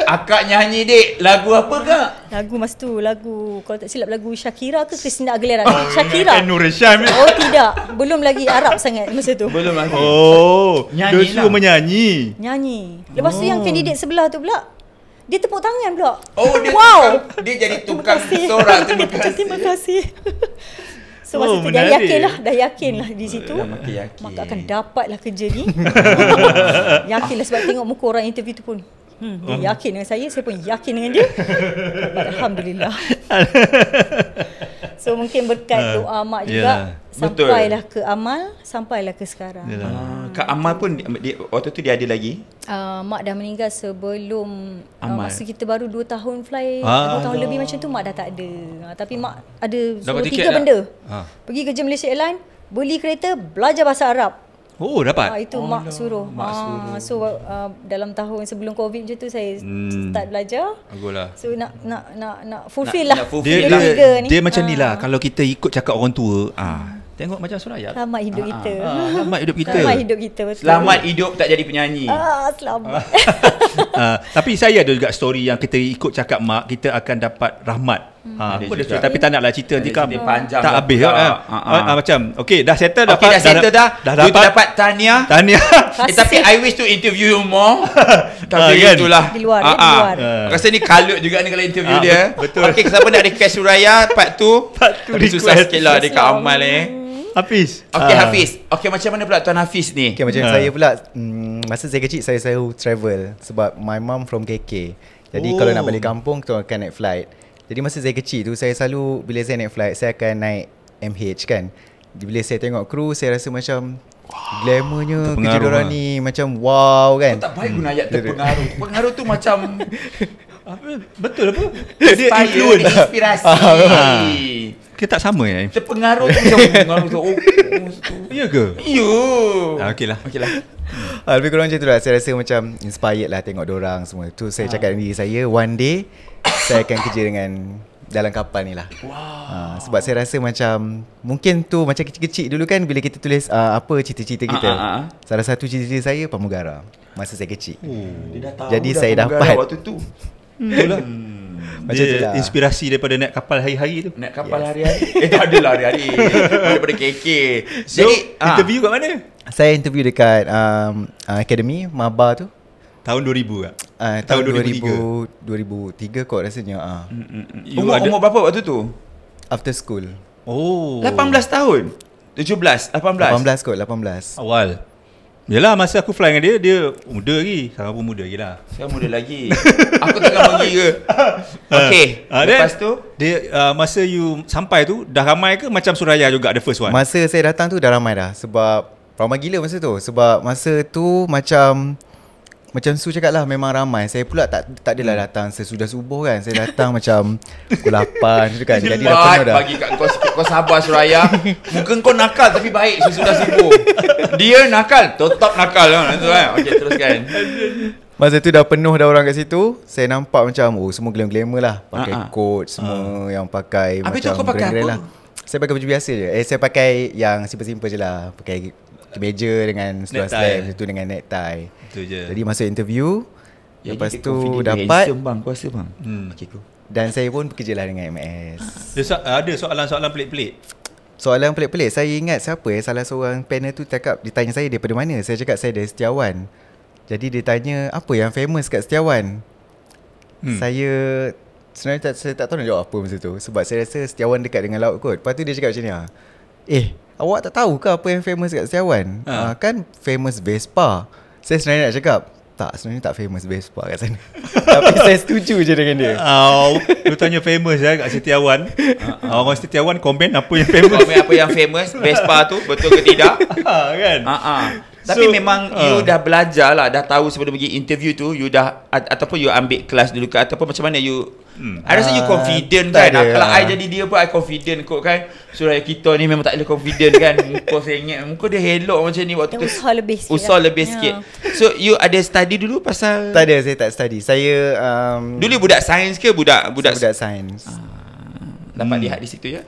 Akak nyanyi dek. Lagu apa kak? Lagu masa tu, lagu kalau tak silap lagu Shakira ke Christina Aguilera? Shakira. Nur Syam. Oh tidak, belum lagi Arab sangat masa tu. Belum lagi. Dia suruh menyanyi. Nyanyi. Lepas tu yang kandidat sebelah tu pula, dia tepuk tangan pula. Dia jadi tukang sorak. Terima kasih. So masa tu dah yakin lah di situ. Maka akan dapatlah kerja ni. Yakinlah sebab tengok muka orang interview tu pun. Dia yakin dengan saya pun yakin dengan dia. Alhamdulillah. So mungkin berkat doa mak juga sampailah ke Amal, sampailah ke sekarang. Kak Amal pun waktu tu dia ada lagi. Mak dah meninggal sebelum Amal. masa kita baru 2 tahun fly, 2 tahun lebih macam tu mak dah tak ada. Tapi mak ada suruh 3 benda. Pergi kerja Malaysia Airlines, beli kereta, belajar bahasa Arab. Oh, dapat. Itu mak suruh. So dalam tahun sebelum Covid macam tu saya start belajar. Baguslah. So nak fulfill lah. Dia macam ni lah. Kalau kita ikut cakap orang tua, tengok macam Suraya. Selamat hidup kita. Selamat hidup kita. Selamat hidup kita, betul. Selamat hidup tak jadi penyanyi. Selamat. Tapi saya ada juga story yang kita ikut cakap mak, kita akan dapat rahmat. Tapi tak naklah cerita nanti kan tak habis macam okey dah settle dah. Okey dah settle dah. Dah dapat tahniah. Tapi I wish to interview you more. Tapi itulah di luar. Rasa ni kalut juga ni kalau interview dia. Betul. Okey, siapa nak request Suraya part 2? Susah sikit lah dekat Amal Hafiz. Okey Hafiz. Okey, macam mana pula Tuan Hafiz ni? Okay, macam saya pula masa saya kecil saya selalu travel sebab my mum from KK. Jadi kalau nak balik kampung kita akan naik flight. Jadi masa saya kecil tu saya selalu bila saya naik flight saya akan naik MH kan. Bila saya tengok kru saya rasa macam glamournya kerja diorang ni macam wow kan. Tak baik guna ayat terpengaruh. Pengaruh tu macam betul apa? Dia influence, inspirasi. Kita tak sama ya. Terpengaruh tu macam pengaruh tu. Ya ke? Ya. Okeylah. Lebih kurang macam tu lah. Saya rasa macam inspired lah tengok diorang semua. Tu saya cakap dengan diri saya, one day saya akan kerja dengan dalam kapal ni lah. Sebab saya rasa macam mungkin tu macam kecil-kecil dulu kan bila kita tulis apa cita-cita kita. Salah satu cita-cita saya pramugara masa saya kecil. Dia dah tahu. Jadi dah saya dapat waktu tu. Itulah. Macam tu lah. Inspirasi daripada naik kapal hari-hari tu. Naik kapal hari-hari. Tak adalah hari-hari. Daripada KK. So, interview kat mana? Saya interview dekat Academy Maba tu. Tahun 2000 tak? Tahun 2003 kot rasanya. Umur berapa waktu tu? After school. 18 tahun? 17? 18 kot, 18. Awal. Yalah, masa aku fly dengan dia muda lagi. Sekarang pun muda lagi lah. Saya muda lagi. Aku tengah mengira. Okay, lepas tu dia masa you sampai tu dah ramai ke macam Suraya juga the first one? Masa saya datang tu dah ramai dah. Sebab ramai gila masa tu. Sebab masa tu macam Su cakap lah memang ramai. Saya pula tak adalah datang sesudah subuh kan. Saya datang macam pukul 8 tu kan. Jadi dah penuh dah. Bagi kat kau sikit, kau sabar Suraya. Muka kau nakal tapi baik sesudah subuh. Dia nakal, tetap nakal kan. Okey, teruskan. Masa tu dah penuh dah orang kat situ. Saya nampak macam semua glamour lah. Pakai coat semua yang pakai. Habis macam tu kau pakai apa? lah. Saya pakai baju biasa je. Saya pakai yang simple-simple je lah. Pakai kemeja dengan seluar slab tu dengan necktie. Itu je. Jadi masuk interview. Lepas Jadi, tu dapat bang, kuasa bang. Okay, cool. dan saya pun bekerja lah dengan MS. Ada soalan-soalan pelik-pelik. Soalan pelik-pelik. Saya ingat siapa salah seorang panel tu cakap, ditanya saya daripada mana. Saya cakap saya dari Setiawan. Jadi dia tanya apa yang famous kat Setiawan. Saya sebenarnya saya tak tahu nak jawab apa masa tu. Sebab saya rasa Setiawan dekat dengan laut kot. Lepas tu dia cakap macam ni awak tak tahu ke apa yang famous kat Setiawan? Kan famous Vespa. Saya sebenarnya nak cakap tak, sebenarnya tak famous Vespa kat sana. Tapi saya setuju je dengan dia. Lu tanya famous kat Setiawan. Orang Setiawan komen apa yang famous. Komen apa yang famous, Vespa tu betul ke tidak? Kan? Tapi memang you dah belajar lah, dah tahu sebelum pergi interview tu, you dah ataupun you ambil kelas dulu ke, ataupun macam mana you I rasa you confident kan. Kalau I jadi dia pun I confident kot kan. Suraya kita ni memang tak boleh confident kan. Muka sengit, muka dia helok macam ni waktu tu. Usaha lebih sikit. So you ada study dulu pasal? Tak ada, saya tak study. Saya dulu budak sains ke budak sains. Dapat lihat di situ ya.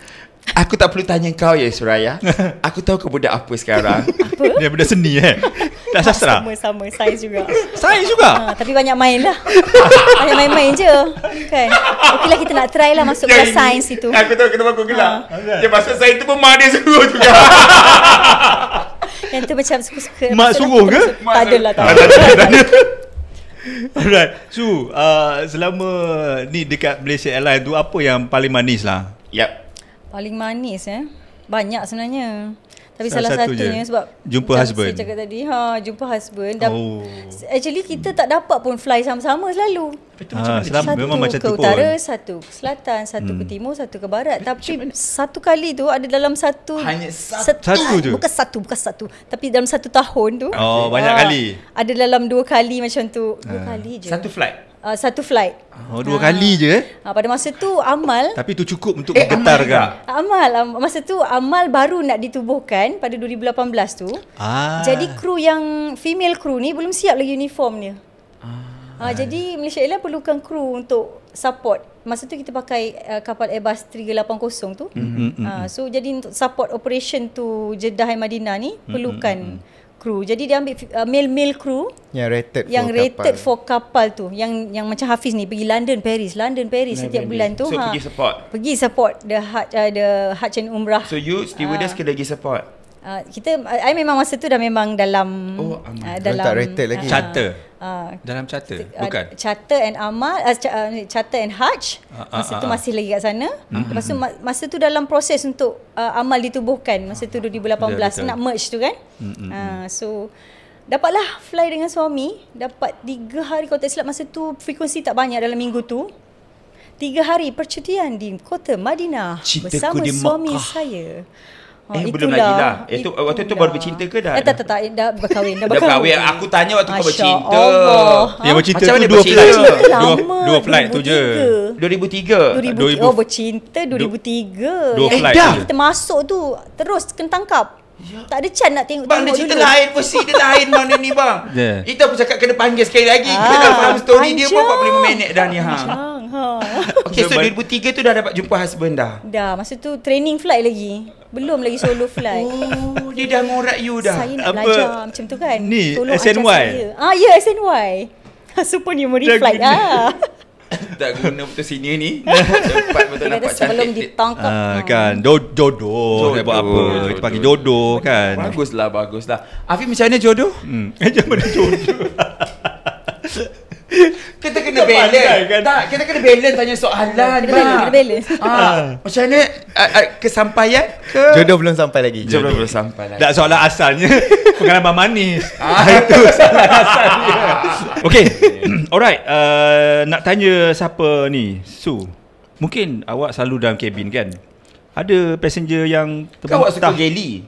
Aku tak perlu tanya kau ya Suraya. Aku tahu kau budak apa sekarang. Dia budak seni tak sastra. Sama sains juga. Sains juga. Tapi banyak main lah. Banyak main-main je kan. Okey lah, kita nak try lah masuk kelas sains itu. Aku tahu kenapa aku gelak. Dia masuk sains tu pun mak dia suruh juga. Yang tu macam suka-suka. Mak suruh ke? Tak adalah. Alright. So selama ni dekat Malaysia Airlines tu, apa yang paling manis lah? Yep. Paling manis banyak sebenarnya. Tapi Salah salah satu satunya je. sebab Jumpa macam husband. saya cakap tadi, jumpa husband. Actually kita tak dapat pun fly sama-sama selalu. Satu memang macam ke tu utara, pun. satu ke selatan, satu ke timur, satu ke barat. Tapi satu kali tu ada dalam satu Hanya satu je? Bukan satu. Tapi dalam satu tahun tu Banyak kali. ada dalam 2 kali macam tu. 2 kali je. Satu flight. Satu flight. 2 kali je Pada masa tu Amal Tapi tu cukup untuk menggetarkan. masa tu Amal baru nak ditubuhkan pada 2018 tu. Jadi kru yang female kru ni belum siap lagi uniformnya. Jadi Malaysia Airlines perlukan kru untuk support. Masa tu kita pakai kapal Airbus 380 tu. So jadi untuk support operation tu Jeddah dan Madinah ni perlukan kru. Jadi dia ambil male kru yang rated for kapal tu. Yang macam Hafiz ni pergi London Paris setiap bulan tu. So pergi support the Hajj and Umrah. So you stewardess ke lagi support? I memang masa tu dah memang dalam dalam tak rated lagi. Charter. Dalam charter bukan? Charter and Amal, Charter and Hajj. Masa tu masih lagi kat sana. Lepas tu masa tu dalam proses untuk Amal ditubuhkan. Masa tu 2018 nak merge tu kan. So dapatlah fly dengan suami. Dapat 3 hari kalau tak silap. Masa tu frekuensi tak banyak dalam minggu tu. 3 hari percutian di kota Madinah bersama suami saya. Belum lagi lah. Waktu tu baru bercinta ke dah? Tak, dah berkahwin. Dah berkahwin. Aku tanya waktu kau bercinta. Yang bercinta Macam tu mana 2 flight. lama, 2 flight tu je. 2003. Bercinta 2003. 2 flight dah je. kita masuk tu terus kena tangkap. Tak ada chance nak tengok. Bang, dia cerita lain, versi dia lain mana ni bang. Itu aku cakap kena panggil sekali lagi. Kita dah faham story dia pun 45 minit dah ni. Okay, so 2003 tu dah dapat jumpa husband dah? Dah, masa tu training flight lagi. Belum lagi solo flight. Dia dah ngorak you dah. Saya nak belajar macam tu kan. Ni, tolong SNY? ajar saya. Ya, SNY. Supernumerary flight. Tak guna betul sini ni. Cepat betul nampak cantik. Sebelum ditangkap. Kan, jodoh. Saya buat apa? Kita panggil jodoh kan. Baguslah. Afiq macam mana jodoh? Macam mana jodoh? Kita kena balance kan? Tak, kita kena balance tanya soalan. Kena balance. Macam mana kesampaian ke? Jodoh belum sampai lagi. Jodoh belum sampai lagi. Tak, soalan asalnya pengalaman manis. Itu soalan asalnya. Okay. Alright, nak tanya siapa ni? Su, mungkin awak selalu dalam kabin kan? Ada passenger yang awak suka geli?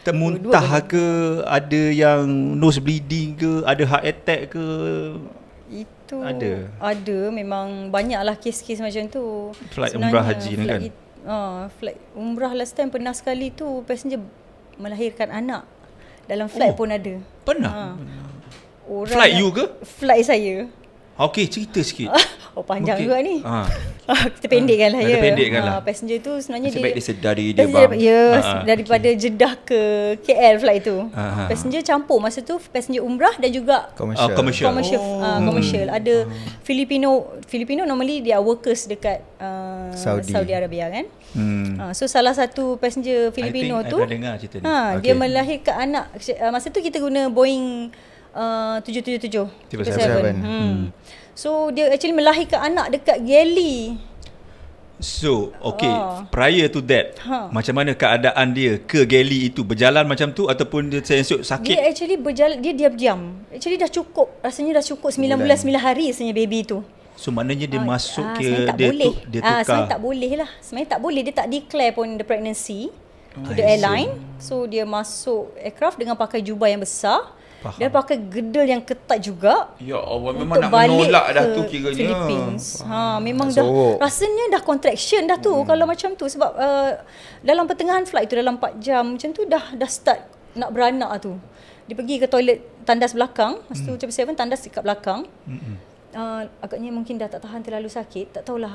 termuntah ke? Ada yang nose bleeding ke? Ada heart attack ke? Itu ada memang banyaklah kes-kes macam tu. Flight umrah haji ni kan? Flight umrah last time pernah sekali tu passenger melahirkan anak. Dalam flight pun ada. Pernah? Flight you ke? Flight saya. Okey, cerita sikit. Panjang juga ni. Kita Kita pendekkan lah ya. pendekkan lah. Passenger tu sebenarnya Sebaik dia sedari dia bang. Daripada Jeddah ke KL flight tu. Passenger campur. Masa tu passenger umrah dan juga commercial. Ada Filipino normally dia workers dekat Saudi Arabia kan. So salah satu passenger Filipino tu I dengar cerita ni. dia melahirkan anak. Masa tu kita guna Boeing 777 777. So dia actually melahirkan anak dekat galley. So, okay, prior to that, macam mana keadaan dia ke galley itu? Berjalan macam tu ataupun dia esok sakit? Dia actually berjalan, dia diam-diam. Actually dah cukup, rasanya dah cukup 9 bulan 9 hari rasanya baby tu. So maknanya dia masuk ke dia tukar. sebenarnya tak boleh lah. Sebenarnya tak boleh, dia tak declare pun the pregnancy to the airline. So dia masuk aircraft dengan pakai jubah yang besar. Dia pakai gedel yang ketat juga. Ya Allah, memang nak menolak dah tu kiranya. Philippines. Memang dah rasanya dah contraction dah tu kalau macam tu sebab dalam pertengahan flight tu dalam 4 jam macam tu dah start nak beranak tu. Dia pergi ke toilet tandas belakang, masa tu 777 tandas dekat belakang. Agaknya mungkin dah tak tahan terlalu sakit, tak tahulah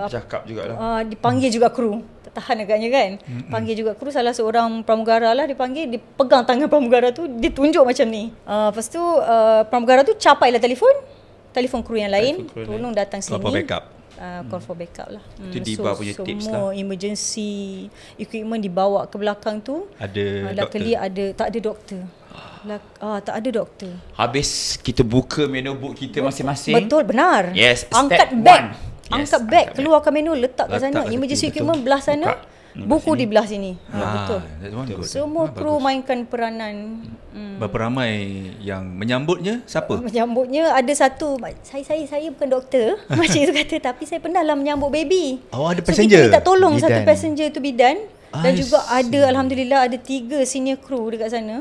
cakap jugalah. dipanggil juga kru. Tak tahan agaknya kan. Panggil juga kru, salah seorang pramugara lah dipanggil, dia pegang tangan pramugara tu, dia tunjuk macam ni. Lepas tu pramugara tu capailah telefon kru yang lain, tolong datang sini. Call for backup. Call for backup lah. Itu Diva punya tips lah. Semua emergency equipment dibawa ke belakang tu. Ada doktor? Tak ada doktor. Tak ada doktor. Habis kita buka menu book kita masing-masing. Betul, benar. Yes, angkat step bag. one. Angkat bag, keluarkan menu, letak kat sana. Emergency equipment belah sana. Buku di belah sini. Betul. Semua kru mainkan peranan. Berapa ramai yang menyambutnya? Siapa? Menyambutnya ada satu, saya bukan doktor, macam itu kata, tapi saya pernah lah menyambut baby. Ada So passenger? kita minta tolong Bidan. satu passenger tu bidan. Dan juga I ada, alhamdulillah, ada 3 senior kru dekat sana.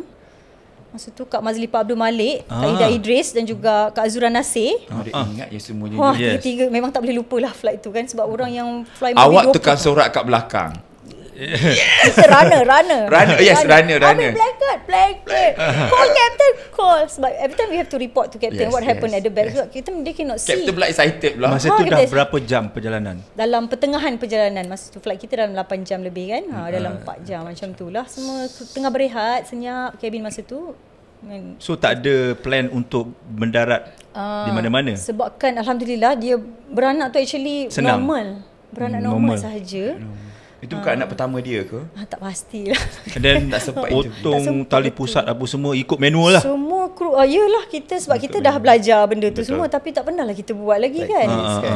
Masa tu Kak Mazlifah Abdul Malik, Kak Ida Idris dan juga Kak Azura Nasir. Dia ingat ya semuanya. Wah, Yes. tiga memang tak boleh lupa lah flight tu kan, sebab orang yang fly Awak tukar sorak kat belakang. Kita runner. Yes, runner. Ambil blanket. Call captain, call. Sebab every time we have to report to captain what happened at the back. Sebab kita they cannot see. Captain pula excited pula. Masa tu dah berapa jam perjalanan? Dalam pertengahan perjalanan, masa tu flight kita dalam 8 jam lebih kan. Dalam 4 jam macam tu lah. Semua tengah berehat, senyap kabin masa tu. So tak ada plan untuk mendarat di mana-mana? Sebabkan alhamdulillah dia beranak tu actually Senang. normal. Beranak normal sahaja. Itu bukan anak pertama dia ke? Tak pastilah. Dan Tak sempat interview. potong tali pusat apa semua ikut manual lah. Semua kru, yelah kita sebab kita dah belajar benda tu semua, tapi tak pernah lah kita buat lagi kan.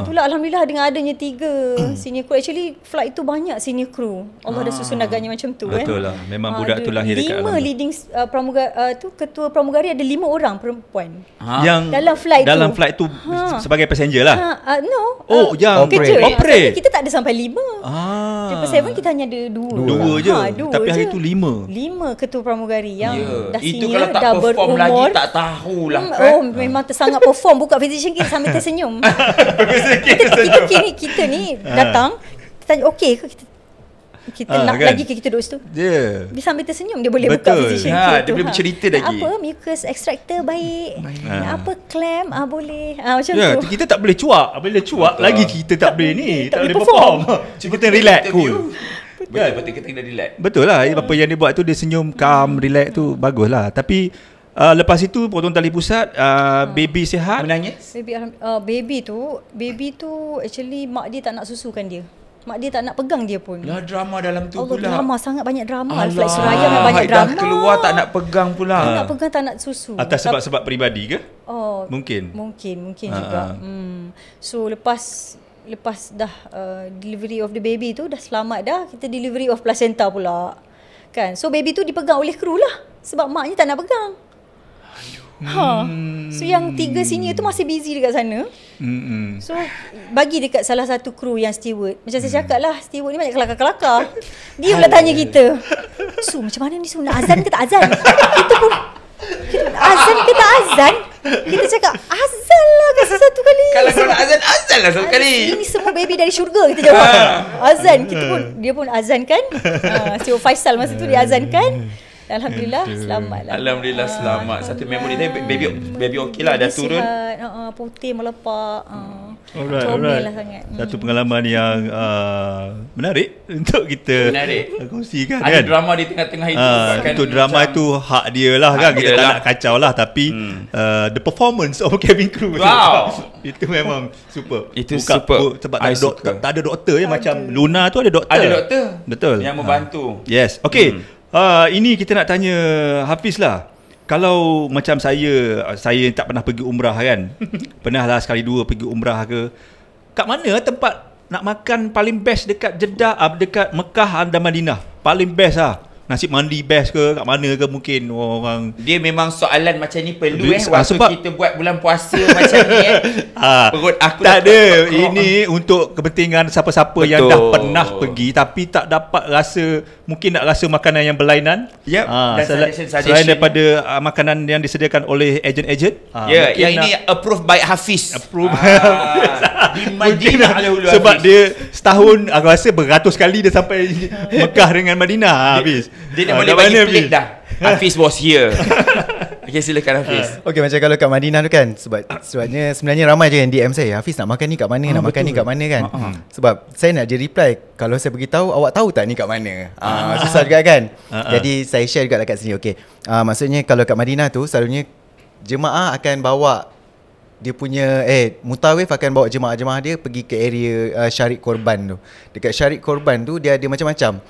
Itulah alhamdulillah dengan adanya 3 senior crew. Actually flight tu banyak senior crew. Allah dah susun agaknya macam tu kan. Betul lah. Memang budak tu lahir dekat 5 alam. leading pramugari tu, ketua pramugari ada 5 orang perempuan. Yang Dalam flight tu. sebagai passenger lah. No. Yang kerja. operate. Kita tak ada sampai 5. 777 kita hanya ada 2. Dua je. Tapi hari tu 5. 5 ketua pramugari yang dah Itu senior, kalau tak dah perform berumur. lagi tak tahulah kan. Memang tersangat perform. Buka physician kita sambil tersenyum. kita ni datang, kita tanya okey ke kita nak kan? lagi ke kita duduk situ. Dia Dia sambil tersenyum, dia boleh buka Betul. physician Dia tu. boleh bercerita Nak lagi. apa mucus extractor baik. Nak apa clamp boleh. Macam Ya, tu. kita tak boleh cuak. Bila cuak lagi kita tak boleh ni, tak tak boleh boleh perform. Kita relax, cool. Betul kita kena relax. Betul lah. Apa yang dia buat tu, dia senyum, calm, relax tu bagus lah. Tapi lepas itu potong tali pusat, baby sihat. Menangis? Baby tu actually mak dia tak nak susukan dia. Mak dia tak nak pegang dia pun. Lah drama dalam tu Allah, pula. drama, sangat banyak drama. Alah, Flight Suraya memang banyak dah drama. keluar tak nak pegang pula. Tak nak pegang, tak nak susu. Atas sebab-sebab peribadi ke? Mungkin juga. So lepas dah delivery of the baby tu dah selamat dah, kita delivery of placenta pula. Kan? So baby tu dipegang oleh kru lah sebab maknya tak nak pegang. So yang 3 senior tu masih busy dekat sana. So bagi dekat salah satu kru yang steward. Macam saya cakap lah, steward ni banyak kelakar-kelakar. Dia pula tanya kita, Su macam mana ni Su, nak azan ke tak azan? Kita pun azan ke tak azan? Kita cakap azan lah kasi satu kali. Kalau kau nak azan lah satu kali. Ini semua baby dari syurga, kita jawab. Azan. Dia pun azankan. Steward Faisal masa tu dia azankan. Alhamdulillah selamat lah. Alhamdulillah selamat. Satu memori tadi baby okey lah, dah turun. Sihat, putih melepak. Alright. Comel lah sangat. Satu pengalaman yang menarik untuk kita kongsikan kan. Ada drama di tengah-tengah itu. Untuk drama itu hak dia lah kan. Kita tak nak kacau lah. Tapi the performance of cabin crew itu memang super. Itu super. Sebab tak ada doktor ya. Macam Luna tu ada doktor. Ada doktor. Betul. Yang membantu. Yes. Okay. Ini kita nak tanya Hafiz lah. Kalau macam saya tak pernah pergi umrah kan. Pernah lah sekali dua pergi umrah ke. Kat mana tempat nak makan paling best dekat Jeddah, dekat Mekah dan Madinah? Paling best lah. Nasi mandi best ke, kat mana ke mungkin orang. Dia memang soalan macam ni perlu waktu sebab kita buat bulan puasa macam ni perut aku tak ada. Ini untuk kepentingan siapa-siapa yang dah pernah pergi tapi tak dapat rasa, mungkin nak rasa makanan yang berlainan. Yep. Dan selain daripada makanan yang disediakan oleh ejen-ejen. Yang ini approved by Hafiz. Di Madinah sebab dia setahun aku rasa beratus kali dia sampai Mekah dengan Madinah habis. Dia dah boleh bagi plate dah. Hafiz was here. Okay, silakan Hafiz. Okay, macam kalau kat Madinah tu kan, sebabnya sebenarnya ramai je yang DM saya, Hafiz nak makan ni kat mana, nak makan ni kat mana kan. Sebab saya nak je reply, kalau saya beritahu awak tahu tak ni kat mana. Susah juga kan. Jadi saya share juga kat sini. Okay, maksudnya kalau kat Madinah tu selalunya jemaah akan bawa dia punya mutawif akan bawa jemaah-jemaah dia pergi ke area Syarik Korban tu. Dekat Syarik Korban tu dia ada macam-macam.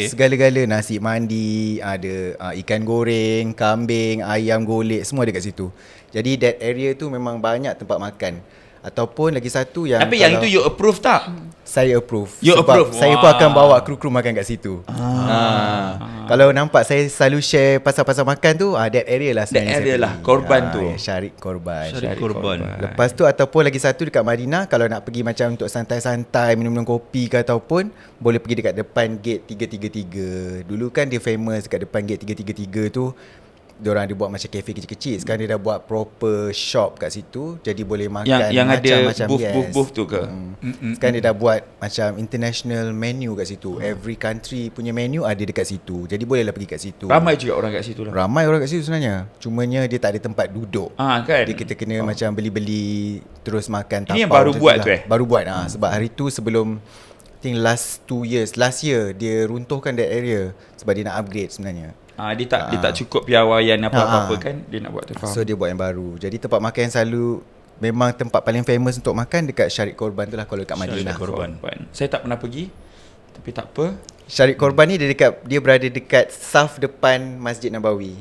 Segala-gala, nasi mandi, ada ikan goreng, kambing, ayam golek, semua ada kat situ. Jadi that area tu memang banyak tempat makan. Ataupun lagi satu yang, tapi yang itu you approve tak? Saya approve. You approve. Saya pun akan bawa kru-kru makan kat situ. Kalau nampak saya selalu share pasal-pasal makan tu, that area lah sebenarnya. That area lah, Korban tu. Syarik Korban. Syarik Korban. Lepas tu ataupun lagi satu dekat Madinah, kalau nak pergi macam untuk santai-santai, minum-minum kopi ke ataupun, boleh pergi dekat depan gate 333. Dulu kan dia famous dekat depan gate 333 tu. Diorang dia buat macam kafe kecil-kecil. Sekarang dia dah buat proper shop kat situ. Jadi boleh makan yang macam-macam. Ada booth tu ke? Sekarang dia dah buat macam international menu kat situ. Every country punya menu ada dekat situ. Jadi bolehlah pergi kat situ. Ramai juga orang kat situ lah. Ramai orang kat situ sebenarnya. Cumanya dia tak ada tempat duduk. Kan? Dia kita kena macam beli-beli terus makan. Ini yang baru buat tu Baru buat. Sebab hari tu sebelum last year dia runtuhkan that area. Sebab dia nak upgrade sebenarnya. Dia tak cukup piawaian apa-apa kan. Dia nak buat tu, faham. So dia buat yang baru. Jadi tempat makan yang selalu memang tempat paling famous untuk makan dekat Syarik Korban tu lah kalau dekat Madinah. Korban. Saya tak pernah pergi, tapi tak apa. Syarik Korban ni dia berada dekat saf depan Masjid Nabawi.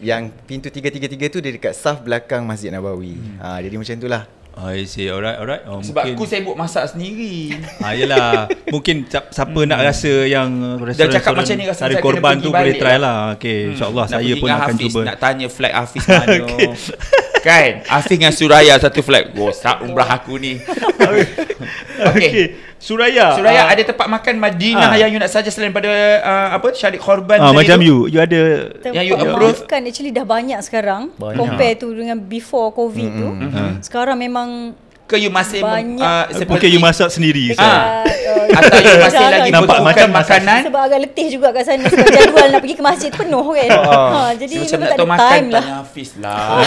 Yang pintu 333 tu dia dekat saf belakang Masjid Nabawi. Jadi macam tu lah. I see. Alright. Sebab aku sibuk masak sendiri. Yelah. Mungkin siapa nak rasa yang dah cakap macam ni, rasa Syarik Korban tu boleh try lah. Okay, InsyaAllah saya pun akan cuba. Nak tanya flight Hafiz mana. Kan Hafiz dengan Suraya satu flight. Rosak umrah aku ni. Okay. Suraya ada tempat makan Madinah yang you nak saja selain pada Syarik Korban macam you ada yang you approve kan. Actually dah banyak sekarang. Compare tu dengan before COVID tu. Sekarang memang ke you masih mungkin you masak sendiri atau you masih lagi nampak makan makanan sebab agak letih juga kat sana sebab jadual nak pergi ke masjid penuh kan. Jadi macam memang nak tak ada makan time lah. Hafiz lah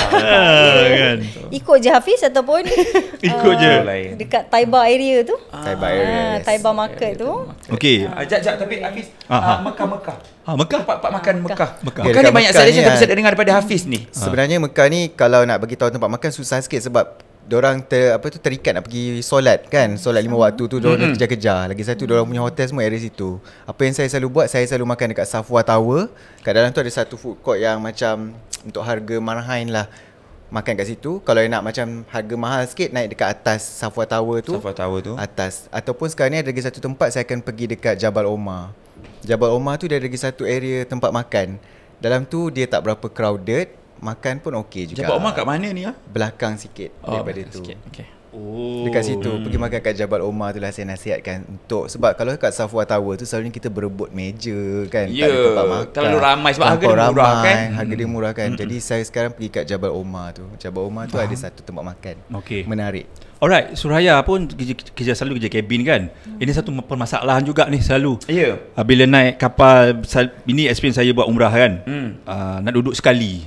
kan. Ikut je Hafiz ataupun ikut je dekat Taiba area tu. Taiba area. Taiba market tu. Okey. Jap tapi Hafiz Mekah. Mekah? Tempat makan Mekah. Okay, Mekah ni banyak suggestion tapi saya tak dengar daripada Hafiz ni. Sebenarnya Mekah ni kalau nak bagi tahu tempat makan susah sikit sebab diorang terikat nak pergi solat kan. Solat 5 waktu tu diorang kejar-kejar. Lagi satu diorang punya hotel semua area situ. Apa yang saya selalu buat, saya selalu makan dekat Safwa Tower. Kat dalam tu ada satu food court yang macam untuk harga marhain lah. Makan kat situ. Kalau nak macam harga mahal sikit, naik dekat atas Safwa Tower tu. Atas. Ataupun sekarang ni ada lagi satu tempat saya akan pergi dekat Jabal Omar. Jabal Omar tu dia ada lagi satu area tempat makan. Dalam tu dia tak berapa crowded. Makan pun okey juga. Jabal Omar kat mana ni? Belakang sikit daripada tu. Okay. Dekat situ. Pergi makan kat Jabal Omar tu lah saya nasihatkan untuk. Sebab kalau kat Safwa Tower tu selalunya kita berebut meja kan. Tak ada tempat makan. Terlalu ramai sebab harga dia murah kan. Harga dia murah kan. Jadi saya sekarang pergi kat Jabal Omar tu. Jabal Omar tu ada satu tempat makan. Okey. Menarik. Alright, Suraya pun selalu kerja kabin kan. Ini satu permasalahan juga ni selalu. Bila naik kapal, ini experience saya buat umrah kan. Nak duduk sekali.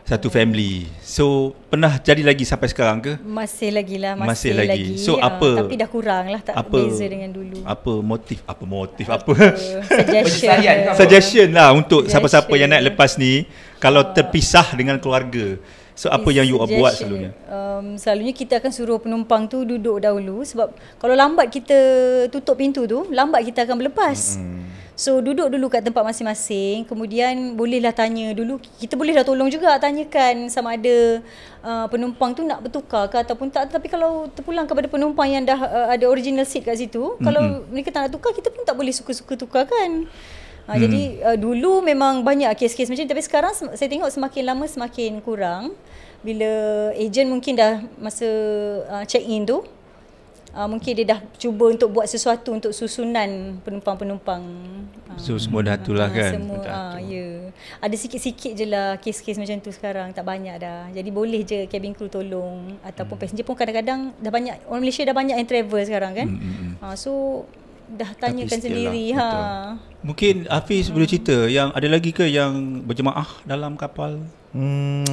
Satu family. So pernah jadi lagi sampai sekarang ke? Masih lagi lah. Masih lagi. So apa? Tapi dah kurang lah. Tak beza dengan dulu. Apa motif? Suggestion Suggestion lah untuk siapa-siapa yang naik lepas ni. Kalau terpisah dengan keluarga, So apa yang you buat selalunya? Selalunya kita akan suruh penumpang tu duduk dahulu, sebab kalau lambat kita tutup pintu tu, lambat kita akan berlepas. So duduk dulu kat tempat masing-masing, kemudian bolehlah tanya dulu, kita bolehlah tolong juga tanyakan sama ada penumpang tu nak bertukar ke ataupun tak. Tapi kalau terpulang kepada penumpang yang dah ada original seat kat situ, kalau mereka tak nak tukar, kita pun tak boleh suka-suka tukar kan. Jadi dulu memang banyak kes-kes macam ni, tapi sekarang saya tengok semakin lama semakin kurang. Bila ejen mungkin dah masa check-in tu, mungkin dia dah cuba untuk buat sesuatu untuk susunan penumpang-penumpang. So semua dah itulah kan. Semua ya. Ada sikit-sikit je lah kes-kes macam tu sekarang, tak banyak dah. Jadi boleh je cabin crew tolong, ataupun passenger pun kadang-kadang dah banyak, orang Malaysia dah banyak yang travel sekarang kan. So dah tanyakan sendiri. Mungkin Hafiz boleh cerita yang ada lagi ke yang berjemaah dalam kapal?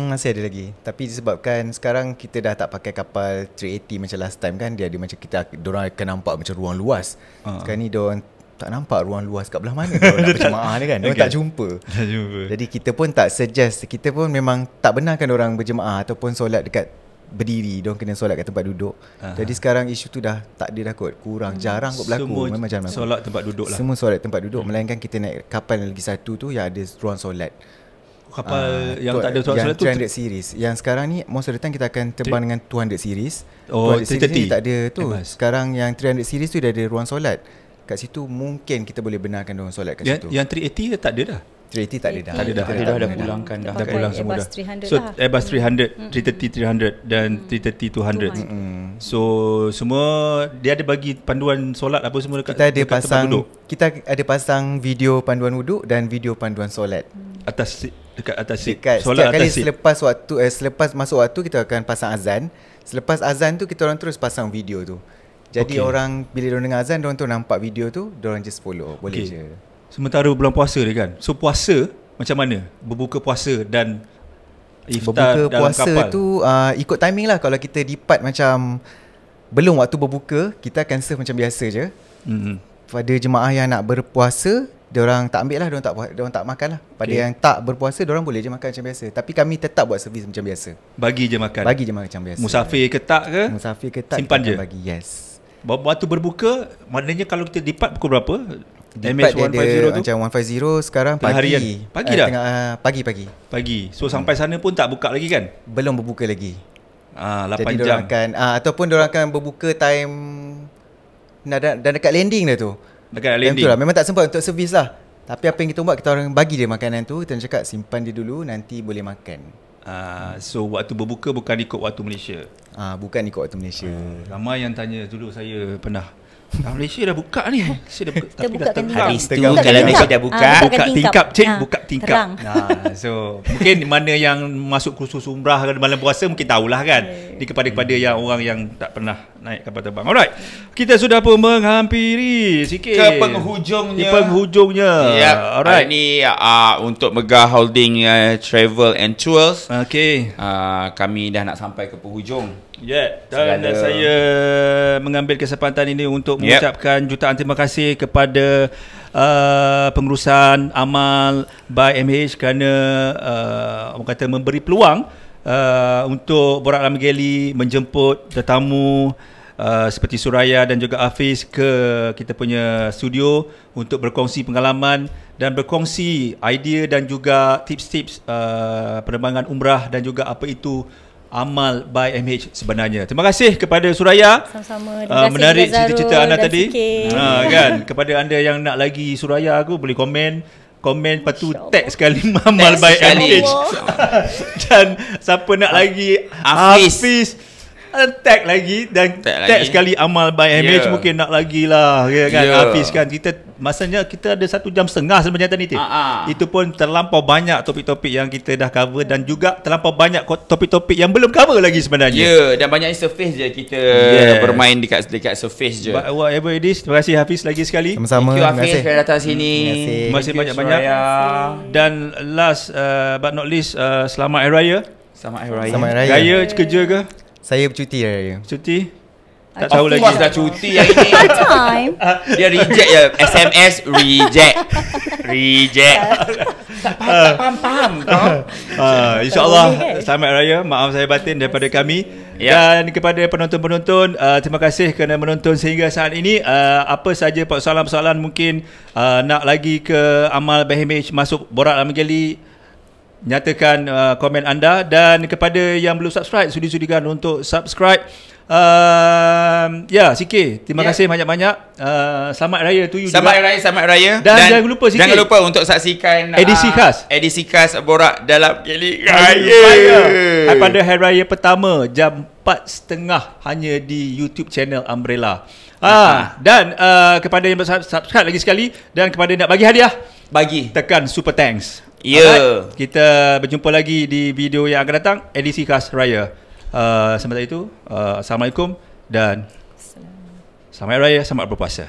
Masih ada lagi. Tapi disebabkan sekarang kita dah tak pakai kapal 380 macam last time kan, dia ada macam diorang akan nampak macam ruang luas. Sekarang ni diorang tak nampak ruang luas kat belah mana diorang nak berjemaah ni kan. Diorang tak jumpa. Jadi kita pun tak suggest, kita pun memang tak benarkan diorang berjemaah ataupun solat dekat berdiri, diorang kena solat kat tempat duduk. Jadi sekarang isu tu dah tak ada dah kot, kurang, jarang kot berlaku. Semua memang jarang solat tempat duduk lah. Semua solat tempat duduk, melainkan kita naik kapal lagi satu tu yang ada ruang solat. Kapal yang tak ada solat tu 300 series. Yang sekarang ni most of the time kita akan terbang dengan 200 series. 200 series ni tak ada tu. Advance. Sekarang yang 300 series tu dah ada ruang solat. Kat situ mungkin kita boleh benarkan orang solat kat situ. Yang 380 tak ada dah. 380 tak ada dah. Tak ada dah. Dah pulangkan dah. Dah pulang semua dah. So Airbus 300, 330 300 dan 330 200. So semua dia ada bagi panduan solat apa semua dekat. Kita ada pasang, kita ada pasang video panduan wuduk dan video panduan solat. Dekat atas seat. Setiap kali selepas masuk waktu kita akan pasang azan. Selepas azan tu kita orang terus pasang video tu. Jadi orang bila diorang dengar azan, diorang tu nampak video tu, diorang just follow. Boleh je. Sementara bulan puasa dia kan. So puasa macam mana? Berbuka puasa dan iftar berbuka dalam puasa kapal tu ikut timing lah. Kalau kita depart macam belum waktu berbuka, kita akan serve macam biasa je. Pada jemaah yang nak berpuasa, diorang tak ambil lah, diorang tak makan lah. Pada yang tak berpuasa, diorang boleh je makan macam biasa. Tapi kami tetap buat servis macam biasa. Bagi je makan. Bagi je makan macam biasa. Musafir ke tak ke? Musafir ke tak, simpan je. Bagi, yes. Waktu berbuka, maknanya kalau kita depart pukul berapa? Depart dia ada macam 150 sekarang pagi. Harian. Pagi dah? Pagi. So sampai sana pun tak buka lagi kan? Belum berbuka lagi. 8 jadi jam. Ataupun diorang akan berbuka time dan dekat landing dah tu. Dekat landing. Time tu lah. Memang tak sempat untuk servis lah. Tapi apa yang kita buat, kita orang bagi dia makanan tu. Kita cakap simpan dia dulu, nanti boleh makan. So waktu berbuka bukan ikut waktu Malaysia. Bukan ikut waktu Malaysia. Ramai yang tanya dulu, saya pernah Malaysia dah buka ni. Malaysia dah buka. Kita bukakan tingkap. Habis tu kalau Malaysia dah buka, buka tingkap, cik, buka tingkap. Terang. So mungkin mana yang masuk kursus umrah ke malam puasa mungkin tahulah kan. Di kepada yang orang yang tak pernah naik kapal terbang. Alright. Kita sudah pun menghampiri sikit ke penghujungnya. Yep. Alright. Ini untuk Megah Holding Travel and Tours. Okay. Kami dah nak sampai ke penghujung. Dan saya mengambil kesempatan ini untuk mengucapkan jutaan terima kasih kepada pengurusan amal by MH kerana orang kata memberi peluang untuk Borak Alam Geli menjemput tetamu seperti Suraya dan juga Hafiz ke kita punya studio untuk berkongsi pengalaman dan berkongsi idea dan juga tips-tips penerbangan umrah dan juga apa itu amal by MH sebenarnya. Terima kasih kepada Suraya. Sama-sama. Menarik cerita-cerita anda tadi. Kan kepada anda yang nak lagi Suraya aku boleh komen lepas tu tag sekali amal by MH. Dan siapa nak lagi Hafiz tag lagi dan tag sekali amal by MH mungkin nak lagi lah kan Hafiz kan. Masanya kita ada 1.5 jam sebenarnya tadi. Itu pun terlampau banyak topik-topik yang kita dah cover dan juga terlampau banyak topik-topik yang belum cover lagi sebenarnya. Dan banyaknya surface je kita bermain dekat surface je. But whatever it is, terima kasih Hafiz lagi sekali. Sama-sama. Thank you Hafiz kerana datang sini. Terima kasih banyak-banyak. Dan last but not least, selamat Hari Raya. Selamat Hari Raya. Selamat Hari Raya. Raya kerja ke? Saya bercuti Hari Raya. Cuti? Tak tahu lagi. Of course dah cuti hari ni. time. Dia reject je. SMS reject. Tak faham kau. InsyaAllah selamat raya. Maaf saya batin daripada kami. Dan kepada penonton-penonton, terima kasih kerana menonton sehingga saat ini. Apa saja persoalan-persoalan mungkin nak lagi ke Amal BHMH masuk Borak Dalam Gali, nyatakan komen anda. Dan kepada yang belum subscribe, sudi-sudikan untuk subscribe. Sikit. Terima kasih banyak-banyak. Selamat Raya to you Selamat Raya. Dan jangan lupa sikit. Jangan lupa untuk saksikan edisi khas Borak Dalam Gali Raya. Pada Hari Raya pertama jam 4.30 hanya di YouTube channel Umbrella. Dan kepada yang subscribe lagi sekali, dan kepada yang nak bagi hadiah, tekan super thanks. Kita berjumpa lagi di video yang akan datang, edisi khas Raya. Sementara itu, Assalamualaikum dan selamat Raya, selamat berpuasa.